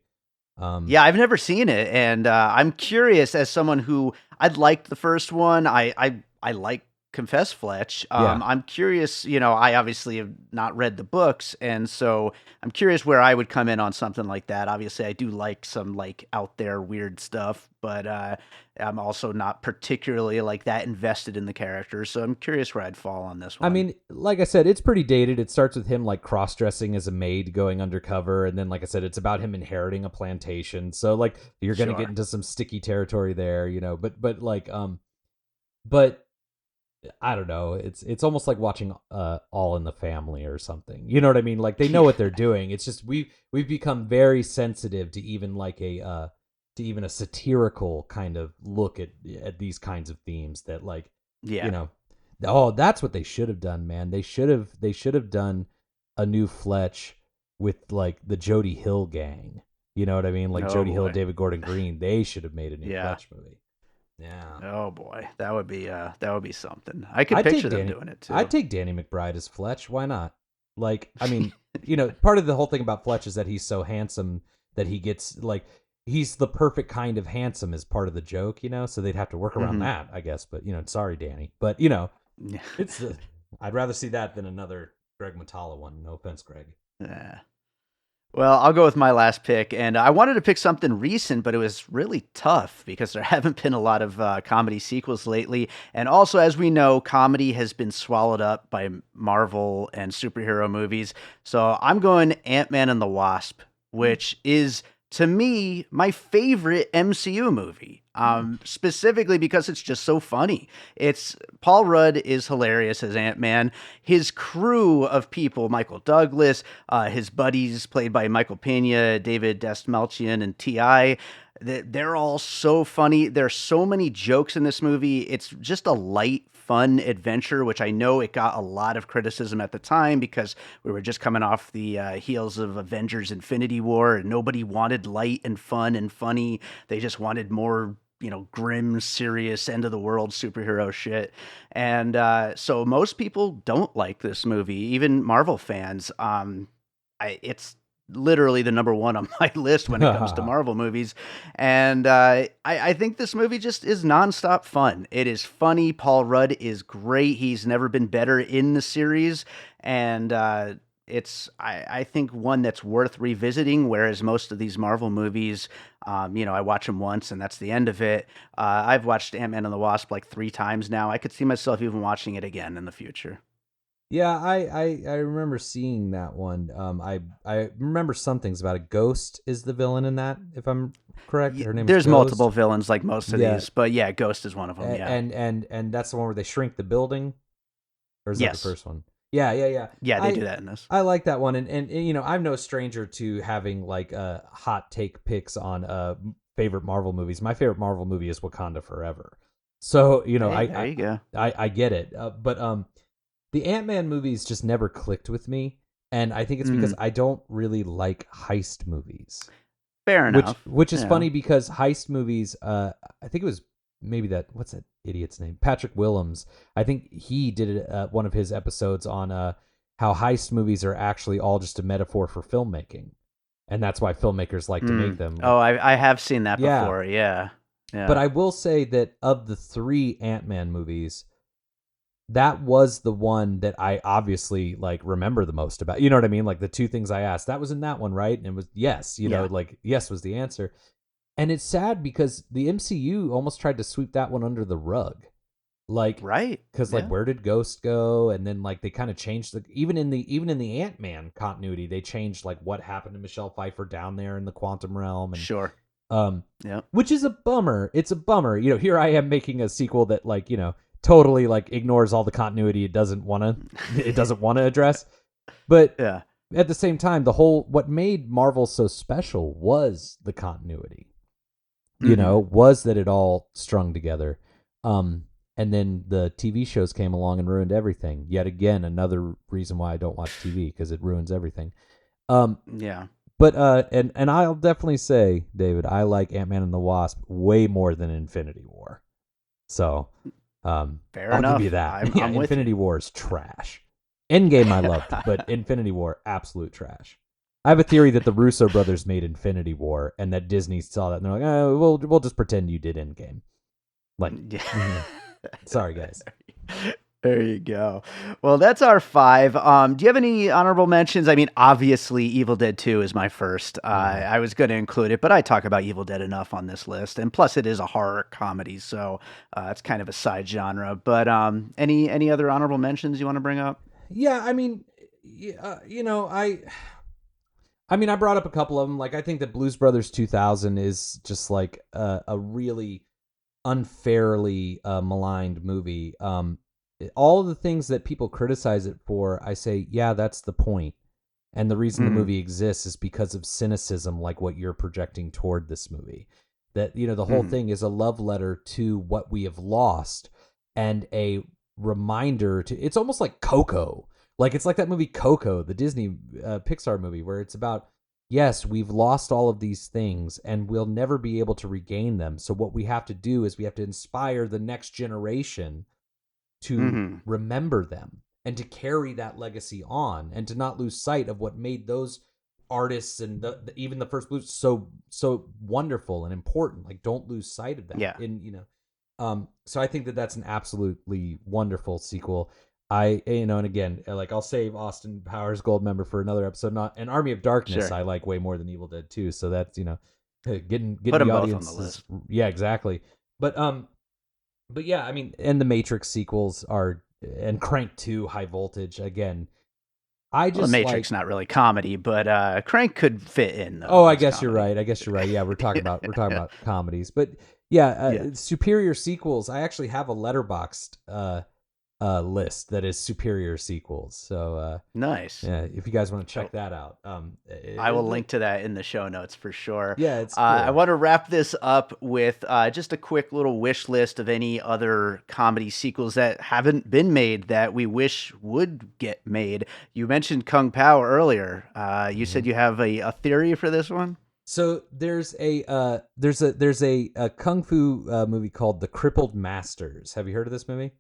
Yeah, I've never seen it, and I'm curious as someone who I'd liked the first one. I like Confess Fletch. I'm curious, I obviously have not read the books, and so I'm curious where I would come in on something like that. Obviously, I do like some like out there weird stuff, but I'm also not particularly like that invested in the characters, so I'm curious where I'd fall on this one. I mean, like I said, it's pretty dated. It starts with him like cross-dressing as a maid going undercover, and then like I said, it's about him inheriting a plantation. So like you're going to get into some sticky territory there, but I don't know. It's almost like watching All in the Family or something. You know what I mean? Like they know what they're doing. It's just we've become very sensitive to even like a satirical kind of look at these kinds of themes that like that's what they should have done, man. They should have done a new Fletch with like the Jody Hill gang. You know what I mean? Like Jody Hill, David Gordon Green. They should have made a new Fletch movie. Yeah. Oh boy, that would be something. I could picture them doing it too. I'd take Danny McBride as Fletch. Why not? Like, I mean, part of the whole thing about Fletch is that he's so handsome that he gets like he's the perfect kind of handsome as part of the joke, So they'd have to work around that, I guess. But sorry, Danny. But it's I'd rather see that than another Greg Matala one. No offense, Greg. Yeah. Well, I'll go with my last pick, and I wanted to pick something recent, but it was really tough because there haven't been a lot of comedy sequels lately, and also, as we know, comedy has been swallowed up by Marvel and superhero movies, so I'm going Ant-Man and the Wasp, which is, to me, my favorite MCU movie, specifically because it's just so funny. Paul Rudd is hilarious as Ant-Man. His crew of people, Michael Douglas, his buddies played by Michael Pena, David Dastmalchian, and T.I., they're all so funny. There's so many jokes in this movie. It's just a light, fun adventure, which I know it got a lot of criticism at the time because we were just coming off the heels of Avengers Infinity War, and nobody wanted light and fun and funny. They just wanted more, grim, serious, end-of-the-world superhero shit. And so most people don't like this movie, even Marvel fans. It's literally the number one on my list when it comes to Marvel movies. And I think this movie just is nonstop fun. It is funny. Paul Rudd is great. He's never been better in the series. And it's, I think, one that's worth revisiting, whereas most of these Marvel movies, I watch them once and that's the end of it. I've watched Ant-Man and the Wasp like 3 times now. I could see myself even watching it again in the future. Yeah, I remember seeing that one. I remember some things about it. Ghost is the villain in that, if I'm correct. Her name There's is Ghost. multiple villains like most of these, but yeah, Ghost is one of them. And that's the one where they shrink the building, or is that the first one? Yeah. Yeah, they do that in this. I like that one, and I'm no stranger to having like hot take picks on favorite Marvel movies. My favorite Marvel movie is Wakanda Forever. So there you go. I get it, but the Ant-Man movies just never clicked with me, and I think it's because I don't really like heist movies. Fair enough. Which is funny because heist movies, I think it was maybe what's that idiot's name? Patrick Willems. I think he did one of his episodes on how heist movies are actually all just a metaphor for filmmaking, and that's why filmmakers like to make them. Oh, I have seen that before, yeah. But I will say that of the 3 Ant-Man movies, that was the one that I obviously like remember the most about. You know what I mean? Like the 2 things I asked, that was in that one, right? And it was yes, like yes was the answer. And it's sad because the MCU almost tried to sweep that one under the rug. Like, right. because like where did Ghost go? And then like they kind of changed even in the Ant-Man continuity, they changed like what happened to Michelle Pfeiffer down there in the quantum realm. And Sure. which is a bummer. It's a bummer. Here I am making a sequel that like, totally like ignores all the continuity it doesn't want to address. But yeah. At the same time, what made Marvel so special was the continuity. Was that it all strung together. And then the TV shows came along and ruined everything. Yet again, another reason why I don't watch TV, because it ruins everything. Yeah. But and I'll definitely say, David, I like Ant-Man and the Wasp way more than Infinity War. So, fair I'll enough. give you that. I'm with Infinity you. War is trash. Endgame I loved, but Infinity War, absolute trash. I have a theory that the Russo brothers made Infinity War, and that Disney saw that and they're like, "Oh, we'll just pretend you did Endgame." Like, sorry guys. There you go. Well, that's our 5. Do you have any honorable mentions? I mean, obviously, Evil Dead 2 is my first. I was going to include it, but I talk about Evil Dead enough on this list, and plus, it is a horror comedy, so it's kind of a side genre. But any other honorable mentions you want to bring up? Yeah, I mean, I brought up a couple of them. Like, I think that Blues Brothers 2000 is just like a really unfairly maligned movie. All of the things that people criticize it for, I say, yeah, that's the point. And the reason the movie exists is because of cynicism, like what you're projecting toward this movie. That, the whole thing is a love letter to what we have lost and a reminder to, it's almost like Coco. Like, it's like that movie Coco, the Disney Pixar movie, where it's about, yes, we've lost all of these things and we'll never be able to regain them. So what we have to do is we have to inspire the next generation to remember them and to carry that legacy on and to not lose sight of what made those artists and even the first Blues so wonderful and important. Like, don't lose sight of that. Yeah. So I think that that's an absolutely wonderful sequel. And again, like, I'll save Austin Powers Goldmember for another episode. Not an Army of Darkness. Sure. I like way more than Evil Dead 2. So that's, getting Put them the both audience on the list. Yeah, exactly. But yeah, I mean, and the Matrix sequels are, and Crank 2, High Voltage, again. The Matrix not really comedy, but Crank could fit in. Oh, I guess you're right. Yeah, we're talking about comedies, but yeah, superior sequels. I actually have a Letterboxd list that is superior sequels. So nice. Yeah, if you guys want to check that out, I will link to that in the show notes for sure. Yeah, it's cool. I want to wrap this up with just a quick little wish list of any other comedy sequels that haven't been made that we wish would get made. You mentioned Kung Pao earlier. You said you have a theory for this one. So there's a kung fu movie called The Crippled Masters. Have you heard of this movie?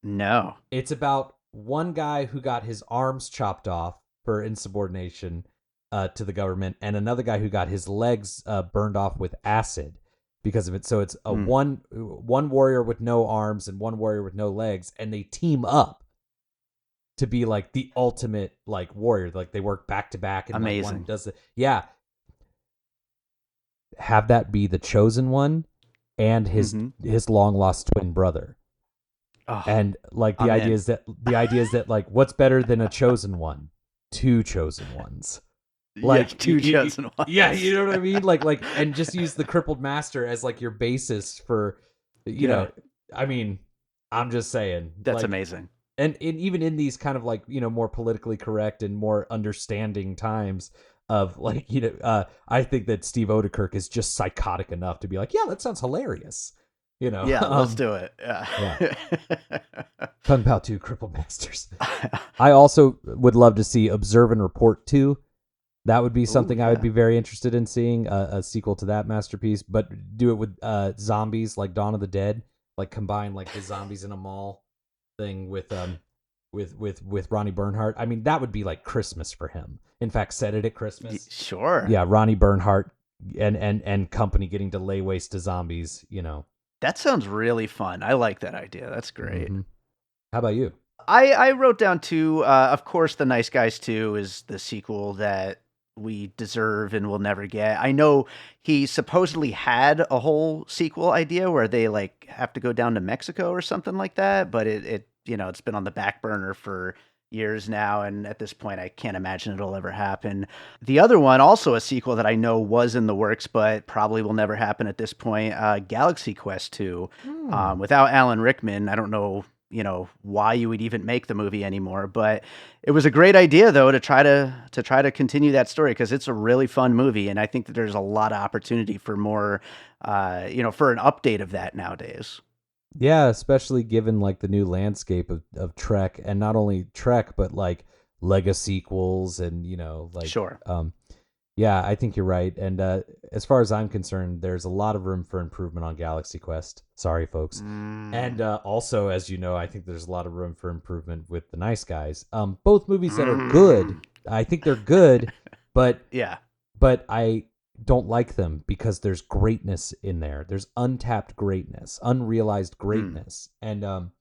No. It's about one guy who got his arms chopped off for insubordination to the government, and another guy who got his legs burned off with acid because of it. So it's a one warrior with no arms and one warrior with no legs, and they team up to be like the ultimate like warrior. Like, they work back to back, and amazing. Like, one does have that be the chosen one and his long lost twin brother. Oh, and like the idea is that like, what's better than a chosen one? 2 chosen ones. Like, 2 chosen ones. Yeah, you know what I mean? Like, and just use the crippled master as like your basis for, you know. I mean, I'm just saying. That's like, amazing. And even in these kind of like, more politically correct and more understanding times of like, I think that Steve Odekirk is just psychotic enough to be like, yeah, that sounds hilarious. Yeah, let's do it. Yeah. Kung Pao 2, Crippled Masters. I also would love to see Observe and Report 2. That would be something I would be very interested in seeing, a sequel to that masterpiece, but do it with zombies, like Dawn of the Dead, like combine like the zombies in a mall thing with Ronnie Bernhardt. I mean, that would be like Christmas for him. In fact, set it at Christmas. Sure. Yeah, Ronnie Bernhardt and company getting to lay waste to zombies, That sounds really fun. I like that idea. That's great. Mm-hmm. How about you? I wrote down 2. Of course, The Nice Guys 2 is the sequel that we deserve and will never get. I know he supposedly had a whole sequel idea where they like have to go down to Mexico or something like that, but it it's been on the back burner for years now, and at this point I can't imagine it'll ever happen. The other one, also a sequel that I know was in the works but probably will never happen at this point, Galaxy Quest 2. Without Alan Rickman, I don't know, why you would even make the movie anymore, but it was a great idea though to try to continue that story, because it's a really fun movie, and I think that there's a lot of opportunity for more for an update of that nowadays. Yeah, especially given like the new landscape of Trek, and not only Trek, but like Lego sequels and like Sure. yeah, I think you're right. And as far as I'm concerned, there's a lot of room for improvement on Galaxy Quest. Sorry, folks. And also, as you know, I think there's a lot of room for improvement with The Nice Guys. Both movies that are good. I think they're good, but Yeah. but I don't like them because there's greatness in there. There's untapped greatness, unrealized greatness. And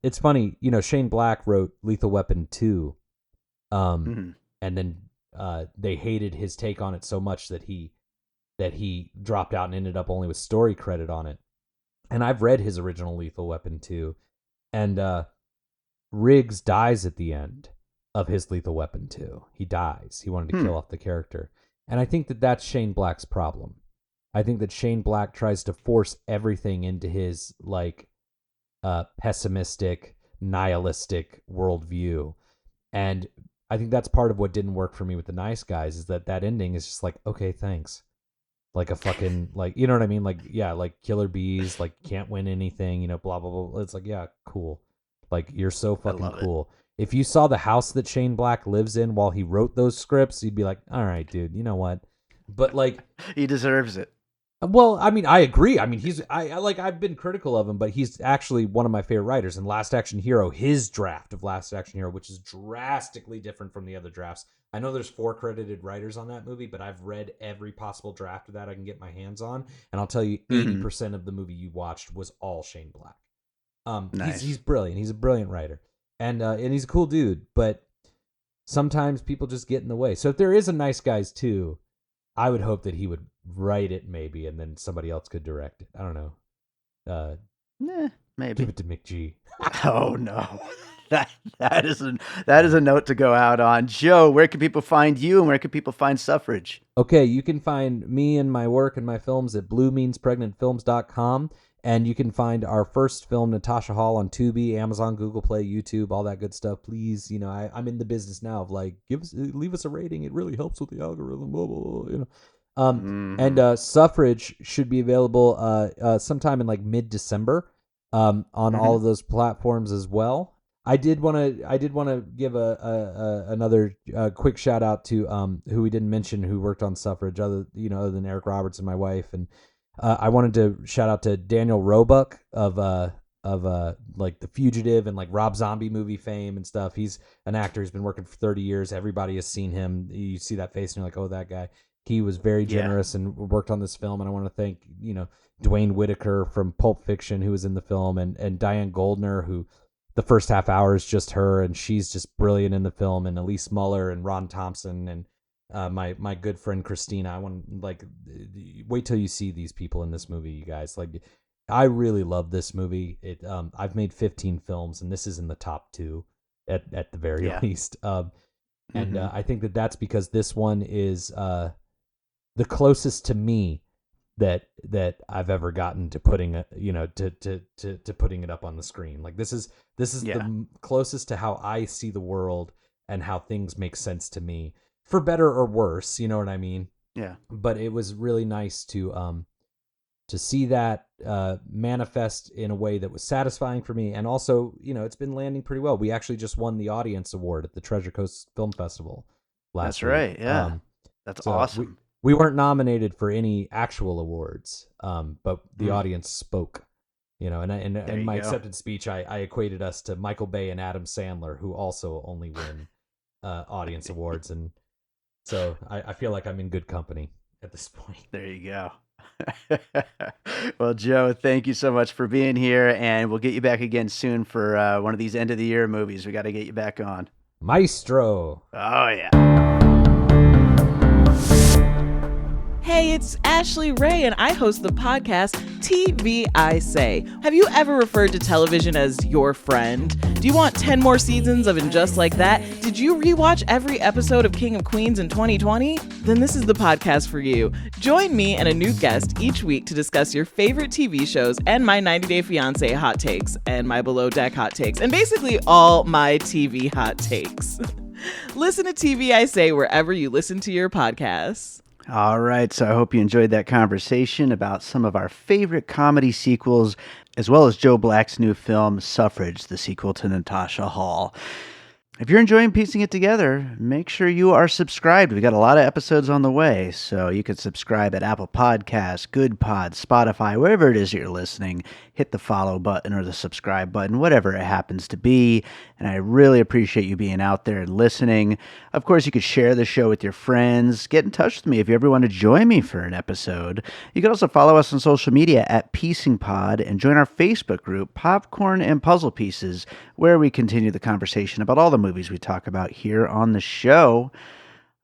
it's funny, Shane Black wrote Lethal Weapon 2. And then they hated his take on it so much that he dropped out and ended up only with story credit on it. And I've read his original Lethal Weapon 2, and Riggs dies at the end of his Lethal Weapon 2. He dies. He wanted to kill off the character. And I think that that's Shane Black's problem. I think that Shane Black tries to force everything into his like pessimistic, nihilistic worldview. And I think that's part of what didn't work for me with The Nice Guys, is that ending is just like, okay, thanks. Like a fucking, like, you know what I mean? Like, yeah, like killer bees, like can't win anything, blah, blah, blah. It's like, yeah, cool. Like, you're so fucking cool. If you saw the house that Shane Black lives in while he wrote those scripts, you'd be like, all right, dude, you know what? But like, he deserves it. Well, I mean, I agree. I mean, I've been critical of him, but he's actually one of my favorite writers. And Last Action Hero, his draft of Last Action Hero, which is drastically different from the other drafts. I know there's 4 credited writers on that movie, but I've read every possible draft of that I can get my hands on. And I'll tell you, 80% of the movie you watched was all Shane Black. Nice. He's brilliant. He's a brilliant writer. And he's a cool dude, but sometimes people just get in the way. So if there is a Nice Guys 2, I would hope that he would write it maybe, and then somebody else could direct it. I don't know. Maybe. Give it to McG. Oh no. That is a note to go out on. Joe, where can people find you, and where can people find Suffrage? Okay, you can find me and my work and my films at bluemeanspregnantfilms.com. And you can find our first film, Natasha Hall, on Tubi, Amazon, Google Play, YouTube, all that good stuff. Please, I'm in the business now of like, leave us a rating. It really helps with the algorithm. Blah, blah, blah, And Suffrage should be available sometime in like mid-December on all of those platforms as well. I did want to give another quick shout out to who we didn't mention, who worked on Suffrage, other than Eric Roberts and my wife. And I wanted to shout out to Daniel Roebuck of like The Fugitive and like Rob Zombie movie fame and stuff. He's an actor who's been working for 30 years. Everybody has seen him. You see that face and you're like, oh, that guy. He was very generous and worked on this film. And I want to thank, Dwayne Whitaker from Pulp Fiction, who was in the film, and Diane Goldner, who the first half hour is just her, and she's just brilliant in the film, and Elise Muller and Ron Thompson and my good friend Christina. I want wait till you see these people in this movie, you guys. Like, I really love this movie. I've made 15 films, and this is in the top 2 at the very least. And I think that's because this one is the closest to me that I've ever gotten to putting to putting it up on the screen. Like, this is the closest to how I see the world and how things make sense to me. For better or worse, you know what I mean? Yeah. But it was really nice to see that manifest in a way that was satisfying for me, and also, it's been landing pretty well. We actually just won the audience award at the Treasure Coast Film Festival last week. That's right. Yeah. That's awesome. We weren't nominated for any actual awards, but the audience spoke. And in my acceptance speech, I equated us to Michael Bay and Adam Sandler, who also only win audience awards, and so I feel like I'm in good company at this point. There you go. Well, Joe, thank you so much for being here, and we'll get you back again soon for one of these end of the year movies. We got to get you back on. Maestro. Oh yeah. Hey, it's Ashley Ray, and I host the podcast TV I Say. Have you ever referred to television as your friend? Do you want 10 more seasons of And Just Like That? Did you rewatch every episode of King of Queens in 2020? Then this is the podcast for you. Join me and a new guest each week to discuss your favorite TV shows and my 90 Day Fiancé hot takes and my Below Deck hot takes and basically all my TV hot takes. Listen to TV I Say wherever you listen to your podcasts. All right, so I hope you enjoyed that conversation about some of our favorite comedy sequels, as well as Joe Black's new film, Suffrage, the sequel to Natasha Hall. If you're enjoying piecing it together, make sure you are subscribed. We got a lot of episodes on the way, so you can subscribe at Apple Podcasts, Good Pod, Spotify, wherever it is you're listening. Hit the follow button or the subscribe button, whatever it happens to be. And I really appreciate you being out there and listening. Of course, you could share the show with your friends. Get in touch with me if you ever want to join me for an episode. You can also follow us on social media at Piecing Pod and join our Facebook group, Popcorn and Puzzle Pieces, where we continue the conversation about all the movies we talk about here on the show.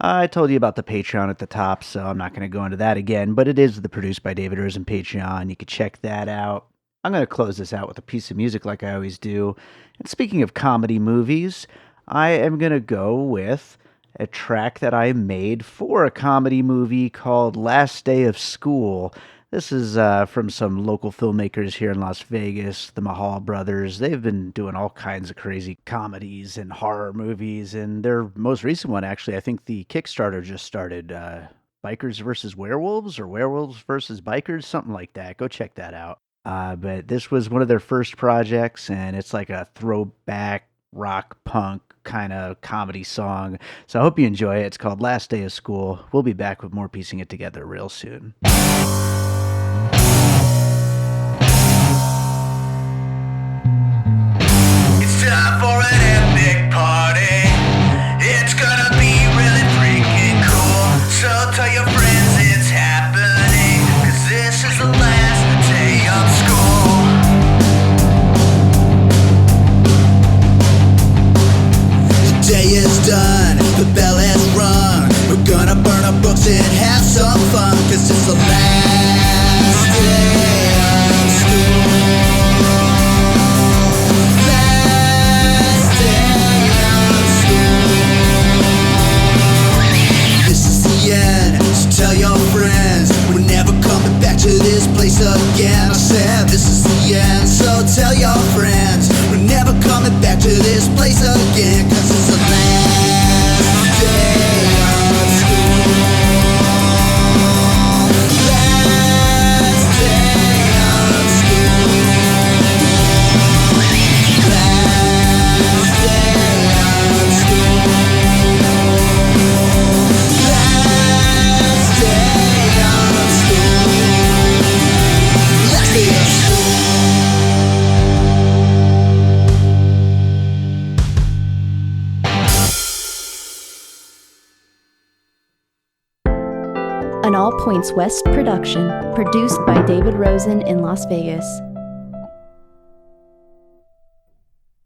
I told you about the Patreon at the top, so I'm not going to go into that again, but it is the Produced by David Rosen Patreon. You can check that out. I'm going to close this out with a piece of music like I always do. And speaking of comedy movies, I am going to go with a track that I made for a comedy movie called Last Day of School. This is from some local filmmakers here in Las Vegas, the Hall brothers. They've been doing all kinds of crazy comedies and horror movies, and their most recent one, actually, I think the Kickstarter just started, Bikers versus Werewolves, or Werewolves versus Bikers, something like that. Go check that out. But this was one of their first projects, and it's like a throwback rock punk kind of comedy song. So I hope you enjoy it. It's called Last Day of School. We'll be back with more Piecing It Together real soon. Time for an epic party. It's gonna be really freaking cool. So tell your friends it's happening, 'cause this is the last day of school. The day is done, the bell has rung. We're gonna burn our books and have some fun, 'cause it's the last day of school. Tell your friends we're never coming back to this place again. I said this is the end, so tell your friends we're never coming back to this place again, 'cause it's the last day of school. Last day of school. Last day of school. An All Points West production, produced by David Rosen in Las Vegas.